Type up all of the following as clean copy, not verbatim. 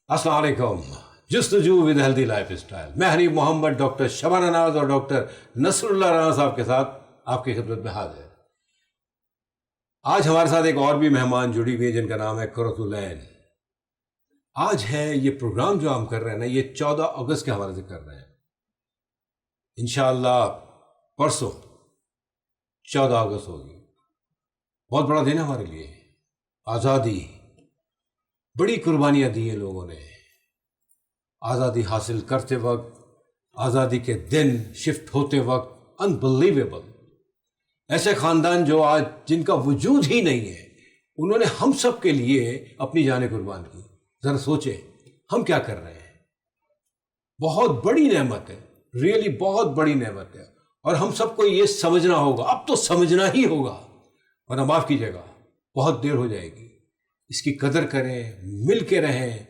अस्सलाम वालेकुम। जस्तजू with healthy life style, मैं हनीफ मोहम्मद डॉक्टर शबाना नाज और डॉक्टर नसरुल्लाह राना साहब के साथ आपकी खिदमत में हाजिर। आज हमारे साथ एक और भी मेहमान जुड़ी हुई है जिनका नाम है कुर्रतुल-ऐन। आज है ये प्रोग्राम जो हम कर रहे हैं ना, ये 14 अगस्त के हवाले से कर रहे हैं। इंशाअल्लाह परसों 14 अगस्त होगी, बहुत बड़ा दिन है हमारे लिए। आज़ादी, बड़ी कुर्बानियां दी हैं लोगों ने आज़ादी हासिल करते वक्त, आज़ादी के दिन शिफ्ट होते वक्त। अनबिलीवेबल। ऐसे ख़ानदान जो आज जिनका वजूद ही नहीं है, उन्होंने हम सब के लिए अपनी जानें कुर्बान की। ज़रा सोचें हम क्या कर रहे हैं। बहुत बड़ी नेमत है, रियली बहुत बड़ी नेमत है, और हम सबको ये समझना होगा। अब तो समझना ही होगा, वरना माफ़ कीजिएगा बहुत देर हो जाएगी। इसकी कदर करें, मिल के रहें,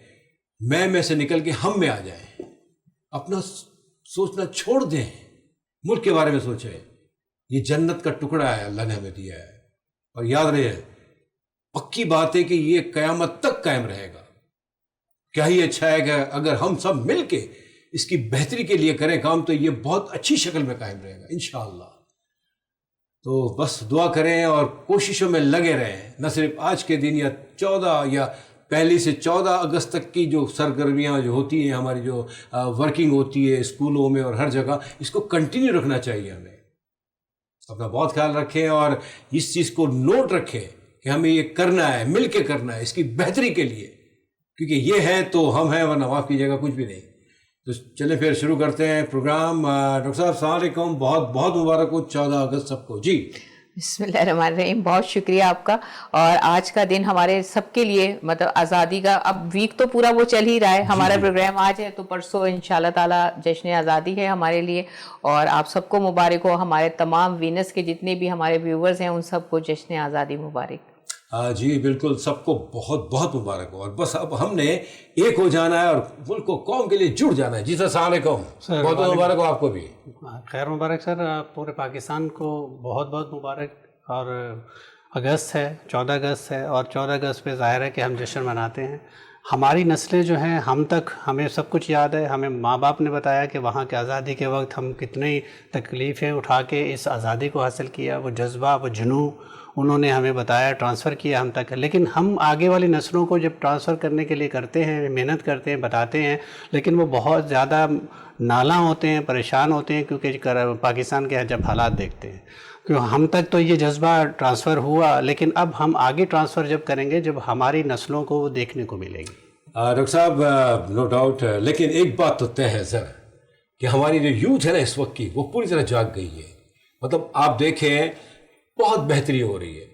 मैं में से निकल के हम में आ जाएं। अपना सोचना छोड़ दें, मुल्क के बारे में सोचें। ये जन्नत का टुकड़ा है, अल्लाह ने हमें दिया है, और याद रहे पक्की बात है कि ये क़यामत तक कायम रहेगा। क्या ही अच्छा है कि अगर हम सब मिल के इसकी बेहतरी के लिए करें काम, तो ये बहुत अच्छी शक्ल में कायम रहेगा इंशाअल्लाह। तो बस दुआ करें और कोशिशों में लगे रहें, न सिर्फ आज के दिन या 14 या पहली से 14 अगस्त तक की जो सरगर्मियां जो होती हैं हमारी, जो वर्किंग होती है स्कूलों में और हर जगह, इसको कंटिन्यू रखना चाहिए। हमें अपना बहुत ख्याल रखें और इस चीज़ को नोट रखें कि हमें ये करना है, मिल के करना है इसकी बेहतरी के लिए, क्योंकि ये है तो हम हैं, वरना माफ़ कीजिएगा कुछ भी नहीं। तो चले फिर शुरू करते हैं प्रोग्राम। डॉक्टर साहब अस्सलाम वालेकुम, बहुत बहुत मुबारक हो 14 अगस्त सबको। जी बिस्मिल्लाहिर्रहमानिर्रहीम, बहुत शुक्रिया आपका। और आज का दिन हमारे सबके लिए, मतलब आज़ादी का अब वीक तो पूरा वो चल ही रहा है। हमारा प्रोग्राम आज है, तो परसों इंशाल्लाह ताला जश्न आज़ादी है हमारे लिए, और आप सबको मुबारक हो। हमारे तमाम वीनस के जितने भी हमारे व्यूवर्स हैं उन सबको जश्न आज़ादी मुबारक। जी बिल्कुल, सबको बहुत बहुत मुबारक हो। और बस अब हमने एक हो जाना है और मुल्क को कौम के लिए जुड़ जाना है। जी सर अस्सलाम वालेकुम, बहुत बहुत मुबारक हो आपको भी। खैर मुबारक सर, पूरे पाकिस्तान को बहुत बहुत मुबारक। और अगस्त है, 14 अगस्त है, और 14 अगस्त पे ज़ाहिर है कि हम जश्न मनाते हैं। हमारी नस्लें जो हैं, हम तक हमें सब कुछ याद है। हमें माँ बाप ने बताया कि वहाँ के आज़ादी के वक्त हम कितनी तकलीफ़ें उठा के इस आज़ादी को हासिल किया। वो जज्बा, वो जुनून उन्होंने हमें बताया, ट्रांसफ़र किया हम तक। लेकिन हम आगे वाली नस्लों को जब ट्रांसफ़र करने के लिए करते हैं, मेहनत करते हैं, बताते हैं, लेकिन वो बहुत ज़्यादा नाला होते हैं, परेशान होते हैं, क्योंकि पाकिस्तान के जब हालात देखते हैं। क्यों हम तक तो ये जज्बा ट्रांसफ़र हुआ, लेकिन अब हम आगे ट्रांसफ़र जब करेंगे, जब हमारी नस्लों को वो देखने को मिलेगी। डॉक्टर साहब नो डाउट, लेकिन एक बात तो तय है सर कि हमारी जो यूथ है ना इस वक्त की, वो पूरी तरह जाग गई है। मतलब आप देखें बहुत बेहतरी हो रही है।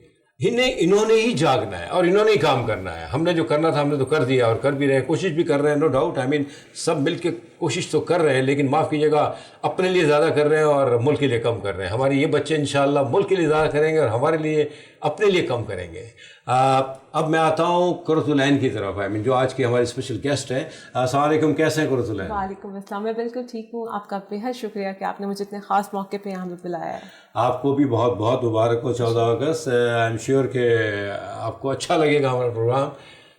इन्होंने ही जागना है और इन्होंने ही काम करना है। हमने जो करना था हमने तो कर दिया, और कर भी रहे हैं, कोशिश भी कर रहे हैं, नो डाउट। आई मीन सब मिल के कोशिश तो कर रहे हैं, लेकिन माफ़ कीजिएगा अपने लिए ज़्यादा कर रहे हैं और मुल्क के लिए कम कर रहे हैं। हमारे ये बच्चे इंशाअल्लाह मुल्क के लिए ज़्यादा करेंगे और हमारे लिए अपने लिए कम करेंगे। अब मैं आता हूँ कुर्रतुल-ऐन की तरफ। आई मीन जो आज की हमारी स्पेशल गेस्ट हैं। अस्सलाम वालेकुम, कैसे हैं कुर्रतुल-ऐन? वालेकुम अस्सलाम, मैं बिल्कुल ठीक हूँ। आपका बेहद शुक्रिया कि आपने मुझे इतने ख़ास मौके पे यहाँ पे बुलाया है। आपको भी बहुत बहुत मुबारक हो 14 अगस्त। आई एम श्योर कि आपको अच्छा लगेगा हमारा प्रोग्राम।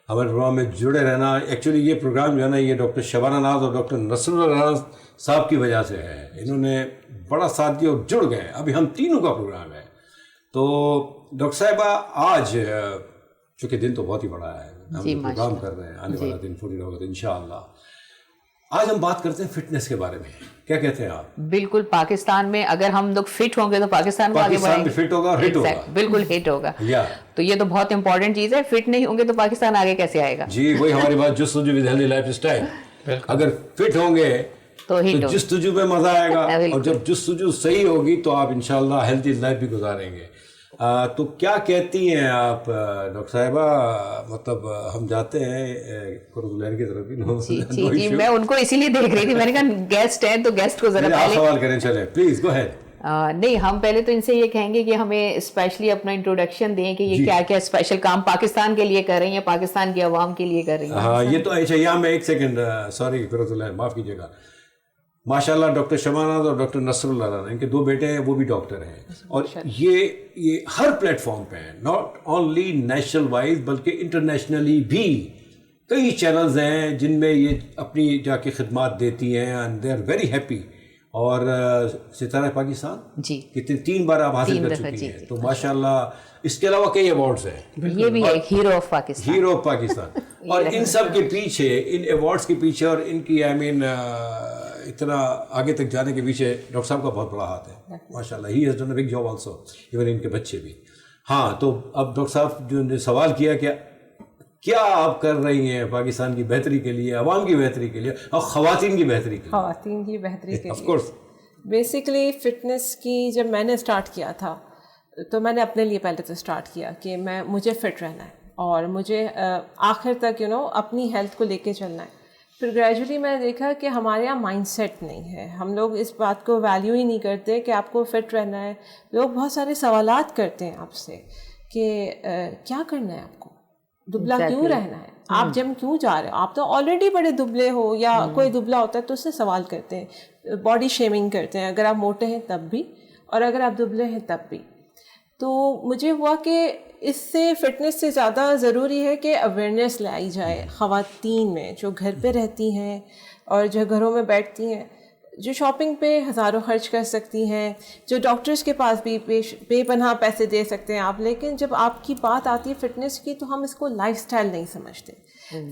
हमारे प्रोग्राम में जुड़े रहना। एक्चुअली ये प्रोग्राम जो है ना, ये डॉक्टर शबाना नाज और डॉक्टर नसरुल्लाह राना साहब की वजह से है। इन्होंने बड़ा साथ दिया और जुड़ गए। अभी हम तीनों का प्रोग्राम है। तो डॉक्टर साहिबा, आज चूँकि दिन तो बहुत ही बड़ा है, हम प्रोग्राम कर रहे हैं, आने वाला दिन 14 अगस्त इंशाअल्लाह। आज हम बात करते हैं फिटनेस के बारे में। क्या कहते हैं आप? बिल्कुल, पाकिस्तान में अगर हम लोग फिट होंगे तो पाकिस्तान को आगे बढ़ेंगे। फिट होगा और हिट होगा। बिल्कुल हिट होगा। तो ये तो बहुत इंपॉर्टेंट चीज़ है। फिट नहीं होंगे तो पाकिस्तान आगे कैसे आएगा? जी वही हमारी बात, जस्तजू विद हेल्दी लाइफ स्टाइल। अगर फिट होंगे तो जस्तजू में मजा आएगा, और जब जस्तजू सही होगी तो आप इंशाल्लाह हेल्दी लाइफ भी गुजारेंगे। तो क्या कहती हैं आप डॉक्टर साहिबा? मतलब हम जाते हैं कुर्रतुल-ऐन की तरफ भी। जी, मैं उनको इसीलिए देख रही थी। मैंने कहा गेस्ट है तो गेस्ट को जरा पहले सवाल करें। चले प्लीज गो अहेड। नहीं, हम पहले तो इनसे ये कहेंगे कि हमें स्पेशली अपना इंट्रोडक्शन दें कि ये क्या क्या स्पेशल काम पाकिस्तान के लिए कर रही हैं, पाकिस्तान की आवाम के लिए कर रही हैं। हाँ, ये तो अच्छा। यहाँ मैं एक सेकंड, सॉरी कुर्रतुल-ऐन, माफ़ कीजिएगा। माशाल्लाह डॉक्टर शबाना और डॉक्टर नसरुल्लाह राना, इनके 2 बेटे हैं, वो भी डॉक्टर हैं। और ये हर प्लेटफॉर्म पे हैं, नॉट ओनली नेशनल वाइज बल्कि इंटरनेशनली भी کئی چینلز ہیں جن میں یہ اپنی جا کے خدمات دیتی ہیں and they are very happy. اور ستارہ پاکستان جی کتنے 3 بار آپ حاصل کر چکی ہیں, تو ماشاء اللہ. اس کے علاوہ کئی ایوارڈز ہیں, یہ بھی ایک hero of Pakistan. Hero of Pakistan. اور ان سب کے پیچھے, ان ایوارڈز کے پیچھے اور ان کی اتنا آگے تک جانے کے پیچھے ڈاکٹر صاحب کا بہت بڑا ہاتھ ہے ماشاء اللہ. He has done a big job also, even ان کے بچے بھی. ہاں, تو اب ڈاکٹر صاحب جو نے سوال کیا کہ کیا آپ کر رہی ہیں پاکستان کی بہتری کے لیے, عوام کی بہتری کے لیے اور خواتین کی بہتری کے لیے. خواتین کی بہتری کے آف لیے کورس بیسیکلی فٹنس کی جب میں نے اسٹارٹ کیا تھا تو میں نے اپنے لیے پہلے تو اسٹارٹ کیا کہ مجھے فٹ رہنا ہے اور مجھے آخر تک اپنی ہیلتھ کو لے کے چلنا ہے. پھر گریجولی میں نے دیکھا کہ ہمارے یہاں مائنڈ سیٹ نہیں ہے, ہم لوگ اس بات کو ویلیو ہی نہیں کرتے کہ آپ کو فٹ رہنا ہے. لوگ بہت سارے سوالات کرتے ہیں آپ سے کہ کیا کرنا ہے آپ کو, دبلا کیوں رہنا ہے, آپ جم کیوں جا رہے ہو, آپ تو آلریڈی بڑے دبلے ہو, یا کوئی دبلا ہوتا ہے تو اس سے سوال کرتے ہیں, باڈی شیمنگ کرتے ہیں, اگر آپ موٹے ہیں تب بھی اور اگر آپ دبلے ہیں تب بھی. تو مجھے ہوا کہ اس سے فٹنس سے زیادہ ضروری ہے کہ اویئرنیس لائی جائے خواتین میں جو گھر پہ رہتی ہیں اور جو گھروں میں بیٹھتی ہیں, جو شاپنگ پہ ہزاروں خرچ کر سکتی ہیں, جو ڈاکٹرز کے پاس بھی بے پناہ پیسے دے سکتے ہیں آپ, لیکن جب آپ کی بات آتی ہے فٹنس کی تو ہم اس کو لائف سٹائل نہیں سمجھتے.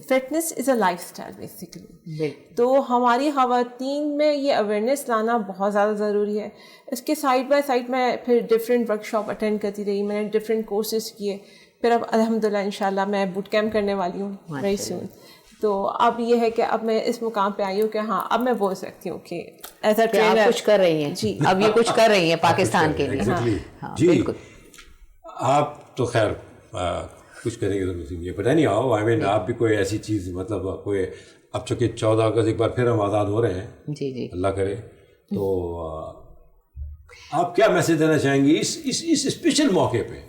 Fitness is a life style basically. تو ہماری خواتین میں یہ اویئرنیس لانا بہت زیادہ ضروری ہے. اس کے سائڈ بائی سائڈ میں پھر ڈفرینٹ ورک شاپ اٹینڈ کرتی رہی, میں نے ڈفرینٹ کورسز کیے. پھر اب الحمدللہ انشاءاللہ میں بوٹ کیمپ کرنے والی ہوں ویری سون. تو اب یہ ہے کہ اب میں اس مقام پہ آئی ہوں کہ ہاں اب میں بول سکتی ہوں کہ ایز اے ٹرینر کچھ کر رہی ہیں. جی اب یہ کچھ کر رہی ہیں پاکستان کے لیے. جی بالکل. آپ تو خیر کچھ کرنے کی ضرورت نہیں ہے, پتہ نہیں آؤ آئی مین آپ بھی کوئی ایسی چیز مطلب کوئی, اب چونکہ 14 اگست ایک بار پھر ہم آزاد ہو رہے ہیں, جی جی اللہ کرے, تو آپ کیا میسج دینا چاہیں گی اس اسپیشل موقع پہ؟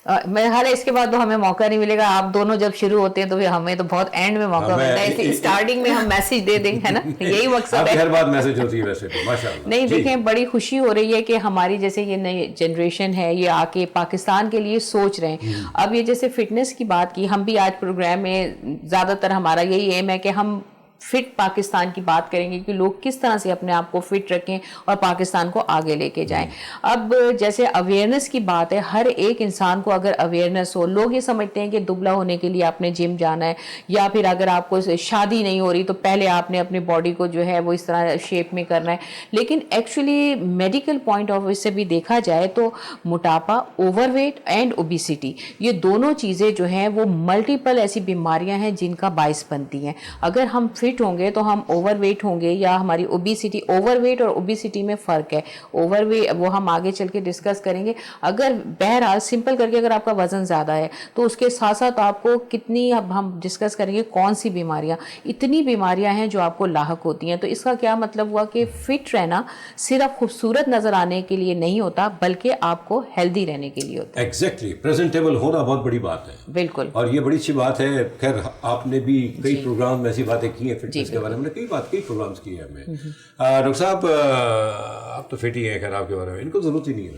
میرے خیال ہے اس کے بعد تو ہمیں موقع نہیں ملے گا. آپ دونوں جب شروع ہوتے ہیں تو پھر ہمیں تو بہت اینڈ میں موقع ملتا ہے, اسٹارٹنگ میں ہم میسج دے دیں, ہے نا, یہی مقصد ہے. ہر بات میسج ہوتی ہے ویسے تو ماشاء اللہ. نہیں دیکھیں, بڑی خوشی ہو رہی ہے کہ ہماری جیسے یہ نئی جنریشن ہے یہ آ کے پاکستان کے لیے سوچ رہے ہیں. اب یہ جیسے فٹنس کی بات کی, ہم بھی آج پروگرام میں زیادہ تر ہمارا یہی ایم ہے کہ ہم فٹ پاکستان کی بات کریں گے کہ لوگ کس طرح سے اپنے آپ کو فٹ رکھیں اور پاکستان کو آگے لے کے جائیں. اب جیسے اویئرنیس کی بات ہے, ہر ایک انسان کو اگر اویئرنیس ہو, لوگ یہ سمجھتے ہیں کہ دبلا ہونے کے لیے آپ نے جم جانا ہے, یا پھر اگر آپ کو شادی نہیں ہو رہی تو پہلے آپ نے اپنی باڈی کو جو ہے وہ اس طرح شیپ میں کرنا ہے. لیکن actually medical point of view سے بھی دیکھا جائے تو موٹاپا, اوور ویٹ اینڈ اوبیسٹی, یہ دونوں چیزیں جو ہیں وہ ملٹیپل ایسی بیماریاں ہیں جن کا باعث بنتی ہیں. اگر ہم فٹ ہوں گے تو ہم اوور ویٹ ہوں گے, یا ہماری اوبیسٹی, اوور ویٹ اور اوبیسٹی میں فرق ہے. اوور ویٹ وہ ہم آگے چل کے ڈسکس کریں گے. اگر بہرحال سمپل کر کے اگر آپ کا وزن زیادہ ہے تو اس کے ساتھ ساتھ آپ کو کتنی, اب ہم ڈسکس کریں گے کون سی بیماریاں, اتنی بیماریاں ہیں جو آپ کو لاحق ہوتی ہیں. تو اس کا کیا مطلب ہوا کہ فٹ رہنا صرف خوبصورت نظر آنے کے لیے نہیں ہوتا بلکہ آپ کو ہیلدی رہنے کے لیے ہوتا ہے. ایگزیکٹلی, پریزنٹیبل ہونا بہت بڑی بات ہے. بالکل, اور یہ بڑی اچھی بات ہے. خیر آپ نے بھی کئی پروگرام میں ایسی باتیں کی ہیں فٹنس کے بارے میں, کئی پروگرامس کیے ہیں ہمیں. ڈاکٹر صاحب آپ تو فٹ ہی ہیں, خیر آپ کے بارے میں ان کو ضرورت ہی نہیں ہے.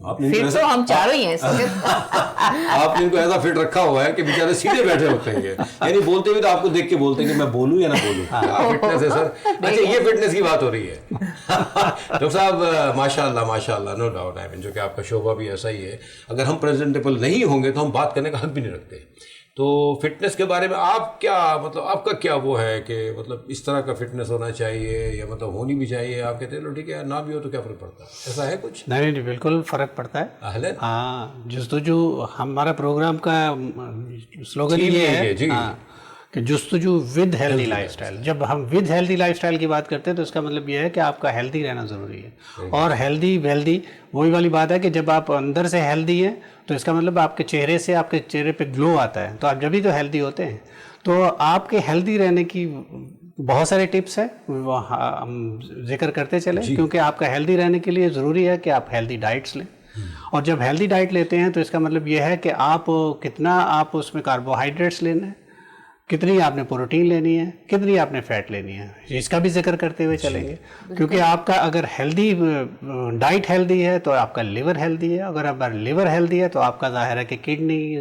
آپ نے پھر تو ہم چاروں ہی ہیں, آپ نے ان کو ایسا فٹ رکھا ہوا ہے کہ بیچارے سیدھے بیٹھے ہوتے ہیں, یعنی بولتے ہوئے تو آپ کو دیکھ کے بولتے ہیں کہ میں بولوں یا نہ بولوں. فٹنس ہے سر. اچھا یہ فٹنس کی بات ہو رہی ہے. ڈاکٹر صاحب ماشاء اللہ نو ڈاؤٹ ہے, جو کہ آپ کا شعبہ بھی ایسا ہی ہے. اگر ہم پریزنٹیبل نہیں ہوں گے تو ہم بات کرنے کا حق بھی نہیں رکھتے. تو فٹنس کے بارے میں آپ کیا مطلب, آپ کا کیا وہ ہے کہ مطلب اس طرح کا فٹنس ہونا چاہیے یا مطلب ہونی بھی چاہیے؟ آپ کہتے ہیں لو ٹھیک ہے نہ بھی ہو تو کیا فرق پڑتا ہے, ایسا ہے کچھ؟ نہیں بالکل فرق پڑتا ہے. ہاں, جستجو ہمارا پروگرام کا سلوگن یہ ہے کہ جستجو ود ہیلدی لائف اسٹائل. جب ہم ود ہیلدی لائف اسٹائل کی بات کرتے ہیں تو اس کا مطلب یہ ہے کہ آپ کا ہیلدی رہنا ضروری ہے. اور ہیلدی ویلدی وہی والی بات ہے کہ جب آپ اندر سے ہیلدی ہیں تو اس کا مطلب آپ کے چہرے سے, آپ کے چہرے پہ گلو آتا ہے, تو آپ جبھی تو ہیلدی ہوتے ہیں. تو آپ کے ہیلدی رہنے کی بہت سارے ٹپس ہیں, وہ ہم ذکر کرتے چلیں, کیونکہ آپ کا ہیلدی رہنے کے لیے ضروری ہے کہ آپ ہیلدی ڈائٹس لیں. اور جب ہیلدی ڈائٹ لیتے ہیں تو اس کا مطلب یہ ہے کہ آپ کتنا آپ اس میں کاربوہائیڈریٹس لینا ہے, کتنی آپ نے پروٹین لینی ہے, کتنی آپ نے فیٹ لینی ہے, اس کا بھی ذکر کرتے ہوئے چلیں گے. کیونکہ آپ کا اگر ہیلدی ڈائٹ ہیلدی ہے تو آپ کا لیور ہیلدی ہے, اگر آپ لیور ہیلدی ہے تو آپ کا ظاہر ہے کہ کڈنی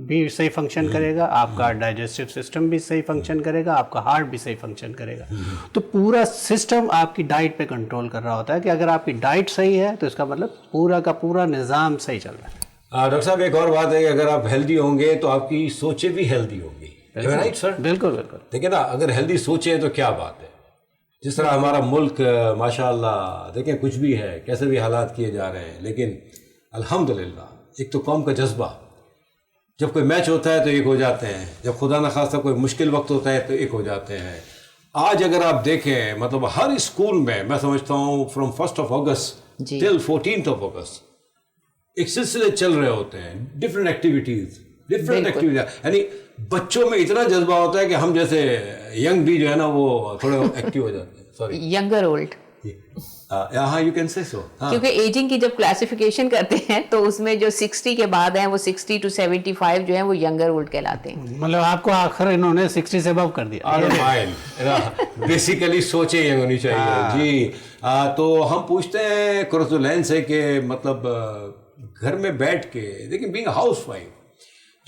بھی صحیح فنکشن کرے گا, آپ کا ڈائجسٹو سسٹم بھی صحیح فنکشن کرے گا, آپ کا ہارٹ بھی صحیح فنکشن کرے گا. تو پورا سسٹم آپ کی ڈائٹ پہ کنٹرول کر رہا ہوتا ہے کہ اگر آپ کی ڈائٹ صحیح ہے تو اس کا مطلب پورا کا پورا نظام صحیح چل رہا ہے. ڈاکٹر صاحب ایک اور بات ہے کہ اگر آپ ہیلدی ہوں گے تو آپ کی سوچیں بھی ہیلدی ہوں گی. Right sir? بالکل بالکل. دیکھیں نا, اگر ہیلدی سوچیں تو کیا بات ہے. جس طرح ہمارا ملک ماشاء اللہ دیکھیں کچھ بھی ہے, کیسے بھی حالات کیے جا رہے ہیں, لیکن الحمدللہ ایک تو قوم کا جذبہ, جب کوئی میچ ہوتا ہے تو ایک ہو جاتے ہیں, جب خدا نخواستہ کوئی مشکل وقت ہوتا ہے تو ایک ہو جاتے ہیں. آج اگر آپ دیکھیں مطلب ہر اسکول میں سمجھتا ہوں فرام 1 اگست ٹل 14 اگست ایک سلسلے چل رہے ہوتے ہیں, ڈفرینٹ ایکٹیویٹیز, یعنی بچوں میں اتنا جذبہ ہوتا ہے کہ ہم جیسے ینگ بھی جو ہے نا وہ تھوڑے ایکٹیو ہو جاتے ہیں. Sorry, younger old. ہاں یو کین سے سو. کیونکہ ایجنگ کی جب کلاسیفیکیشن کرتے ہیں تو اس میں جو 60 کے بعد ہیں وہ 60 to 75 جو ہیں وہ ینگر اولڈ کہلاتے ہیں. مطلب آپ کو آخر انہوں نے 60 سے ابو کر دیا. بیسیکلی سوچیں یہ ہونی چاہیے جی. تو ہم پوچھتے ہیں قرۃ العین سے کہ مطلب گھر میں بیٹھ کے دیکھیں بینگ ہاؤس وائف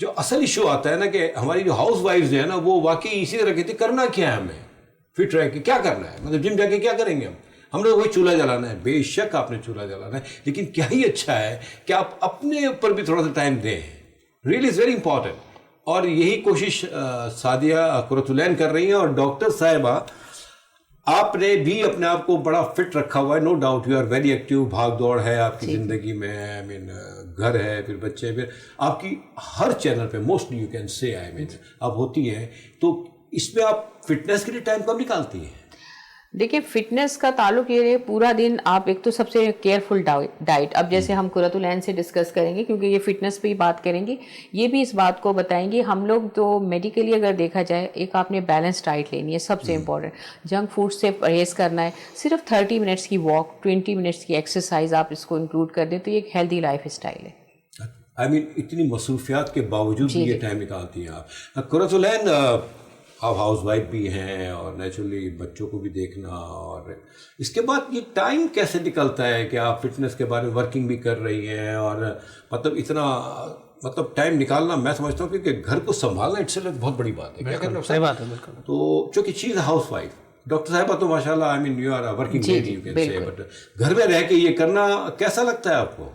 جو اصل ایشو آتا ہے نا کہ ہماری جو ہاؤس وائف جو ہے نا وہ واقعی اسی طرح کہتی کرنا کیا ہے, ہمیں فٹ رہ کے کیا کرنا ہے, مطلب جم جا کے کیا کریں گے ہم نے وہی چولہا جلانا ہے. بے شک آپ نے چولہا جلانا ہے, لیکن کیا ہی اچھا ہے کہ آپ اپنے اوپر بھی تھوڑا سا ٹائم دیں. Really is very important. اور یہی کوشش سعدیہ قرۃ العین کر رہی ہیں. اور ڈاکٹر صاحبہ آپ نے بھی اپنے آپ کو بڑا فٹ رکھا ہوا ہے, no doubt you are very active. بھاگ دوڑ ہے آپ کی زندگی میں, آئی مین گھر ہے, پھر بچے, پھر آپ کی ہر چینل پہ mostly you can say I مین آپ ہوتی ہیں. تو اس میں آپ فٹنس کے لیے ٹائم کب نکالتی ہیں؟ دیکھیں فٹنس کا تعلق یہ ہے پورا دن آپ ایک تو سب سے کیئرفل ڈائٹ, اب جیسے ہم قرۃ العین سے ڈسکس کریں گے کیونکہ یہ فٹنس پہ ہی بات کریں گے, یہ بھی اس بات کو بتائیں گے. ہم لوگ تو میڈیکلی اگر دیکھا جائے ایک آپ نے بیلنس ڈائٹ لینی ہے, سب سے امپورٹنٹ. جنک فوڈ سے پرہیز کرنا ہے, صرف 30 منٹس کی واک, 20 منٹس کی ایکسرسائز آپ اس کو انکلوڈ کر دیں تو یہ ایک ہیلدی لائف اسٹائل ہے. آئی مین اتنی مصروفیات کے باوجود بھی یہ ٹائم نکالتی ہیں آپ. قرۃ العین آپ ہاؤس وائف بھی ہیں اور نیچرلی بچوں کو بھی دیکھنا, اور اس کے بعد یہ ٹائم کیسے نکلتا ہے کہ آپ فٹنس کے بارے میں ورکنگ بھی کر رہی ہیں, اور مطلب اتنا مطلب ٹائم نکالنا میں سمجھتا ہوں کیونکہ گھر کو سنبھالنا اٹس بہت بڑی بات ہے. صحیح بات ہے بالکل. تو چونکہ چیز ہاؤس وائف ڈاکٹر صاحبہ تو ماشاء اللہ I mean you are working lady you can say, but گھر میں رہ کے یہ کرنا کیسا لگتا ہے آپ کو؟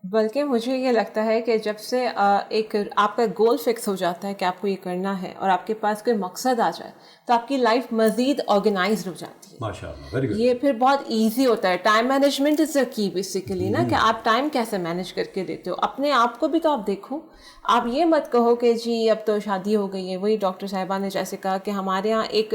بلکہ مجھے یہ لگتا ہے کہ جب سے ایک آپ کا گول فکس ہو جاتا ہے کہ آپ کو یہ کرنا ہے اور آپ کے پاس کوئی مقصد آ جائے تو آپ کی لائف مزید آرگنائزڈ ہو جاتی ہے. ماشاءاللہ ویری گڈ. یہ پھر بہت ایزی ہوتا ہے. ٹائم مینجمنٹ از اے کی بیسیکلی نا, کہ آپ ٹائم کیسے مینیج کر کے دیتے ہو. اپنے آپ کو بھی تو آپ دیکھو, آپ یہ مت کہو کہ جی اب تو شادی ہو گئی ہے. وہی ڈاکٹر صاحبہ نے جیسے کہا کہ ہمارے یہاں ایک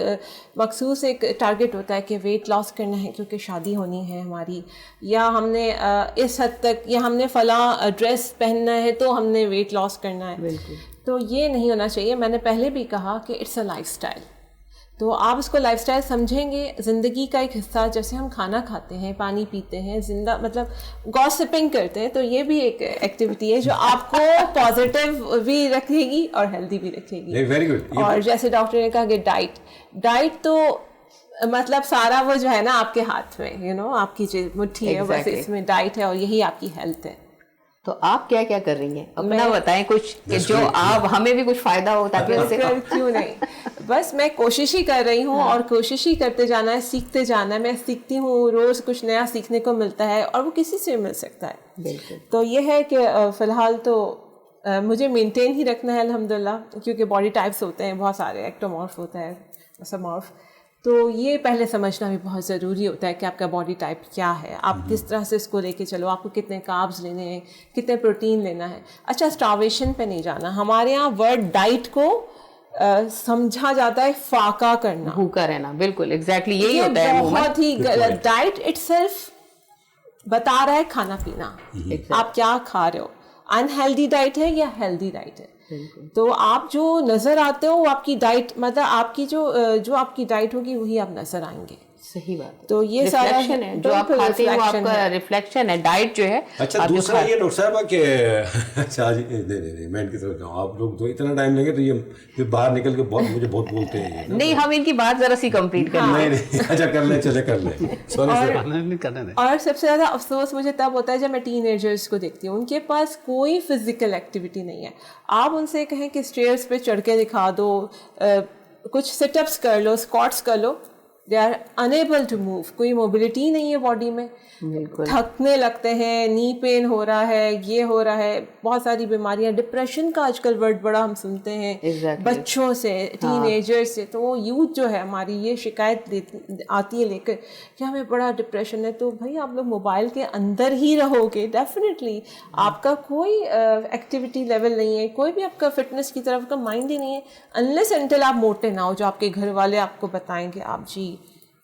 مخصوص ایک ٹارگیٹ ہوتا ہے کہ ویٹ لاس کرنا ہے کیونکہ شادی ہونی ہے ہماری, یا ہم نے اس حد تک, یا ہم نے فلاں ڈریس پہننا ہے تو ہم نے ویٹ لاس کرنا ہے. بالکل. تو یہ نہیں ہونا چاہیے. میں نے پہلے بھی کہا کہ اٹس اے لائف اسٹائل. تو آپ اس کو لائف اسٹائل سمجھیں گے, زندگی کا ایک حصہ. جیسے ہم کھانا کھاتے ہیں, پانی پیتے ہیں, زندہ مطلب گاسپنگ کرتے ہیں, تو یہ بھی ایک ایکٹیویٹی ہے جو آپ کو پازیٹیو بھی رکھے گی اور ہیلدی بھی رکھے گی. Very good. اور جیسے ڈاکٹر نے کہا کہ ڈائٹ تو مطلب سارا وہ جو ہے نا آپ کے ہاتھ میں, یو نو آپ کی جو مٹھی ہے بس اس میں ڈائٹ ہے اور یہی آپ کی ہیلتھ ہے. تو آپ کیا کیا کر رہی ہیں اپنا بتائیں کچھ کہ جو آپ ہمیں بھی کچھ فائدہ ہو تاکہ اس سے. کیوں نہیں, بس میں کوشش ہی کر رہی ہوں اور کوشش ہی کرتے جانا ہے, سیکھتے جانا ہے. میں سیکھتی ہوں, روز کچھ نیا سیکھنے کو ملتا ہے اور وہ کسی سے مل سکتا ہے. بالکل. تو یہ ہے کہ فی الحال تو مجھے مینٹین ہی رکھنا ہے الحمدللہ, کیونکہ باڈی ٹائپس ہوتے ہیں بہت سارے, ایکٹومورف ہوتا ہے, میسومورف. تو یہ پہلے سمجھنا بھی بہت ضروری ہوتا ہے کہ آپ کا باڈی ٹائپ کیا ہے, آپ کس طرح سے اس کو لے کے چلو, آپ کو کتنے کاربز لینے ہیں, کتنے پروٹین لینا ہے. اچھا, اسٹارویشن پہ نہیں جانا. ہمارے یہاں ورڈ ڈائٹ کو سمجھا جاتا ہے فاقہ کرنا, بھوکا رہنا. بالکل ایگزیکٹلی یہی ہوتا ہے. بہت ہی غلط. ڈائٹ اٹ سیلف بتا رہا ہے کھانا پینا, آپ کیا کھا رہے ہو, انہیلدی ڈائٹ ہے یا ہیلدی ڈائٹ ہے. تو آپ جو نظر آتے ہو وہ آپ کی ڈائٹ, مطلب آپ کی جو آپ کی ڈائٹ ہوگی وہی آپ نظر آئیں گے. صحیح بات. تو یہ سارا ہے جو آپ کھاتے ہیں وہ آپ کا ریفلیکشن ہے, ڈائٹ جو ہے. اچھا دوسرا یہ ڈاکٹر صاحبہ کہ اچھا نہیں میں ان کی طرف جاؤں, آپ لوگ تو اتنا ٹائم لیں گے تو یہ باہر نکل کے مجھے بہت بولتے ہیں. نہیں ہم ان کی بات ذرا سی کمپلیٹ کر لیں. نہیں اچھا کر لیں, چلے کر لیں. اور سب سے زیادہ افسوس مجھے تب ہوتا ہے جب میں ٹین ایجرس کو دیکھتی ہوں, ان کے پاس کوئی فزیکل ایکٹیویٹی نہیں ہے. آپ ان سے کہیں کہ اسٹیئرس پہ چڑھ کے دکھا دو, کچھ سٹ اپس کر لو, اسکواٹس کر لو, they are enable to move. کوئی موبلٹی نہیں ہے باڈی میں, تھکنے لگتے ہیں, نی پین ہو رہا ہے, یہ ہو رہا ہے, بہت ساری بیماریاں, ڈپریشن کا آج کل ورڈ بڑا ہم سنتے ہیں بچوں سے, ٹین ایجر سے. تو وہ یوتھ جو ہے ہماری یہ شکایت آتی ہے لے کر کہ ہمیں بڑا ڈپریشن ہے. تو بھائی آپ لوگ موبائل کے اندر ہی رہو گے, ڈیفینیٹلی آپ کا کوئی ایکٹیویٹی لیول نہیں ہے, کوئی بھی آپ کا فٹنس کی طرف کا مائنڈ ہی نہیں ہے, انلیس انٹل آپ موٹے نہ ہو, جو آپ کے گھر والے آپ کو بتائیں کہ آپ جی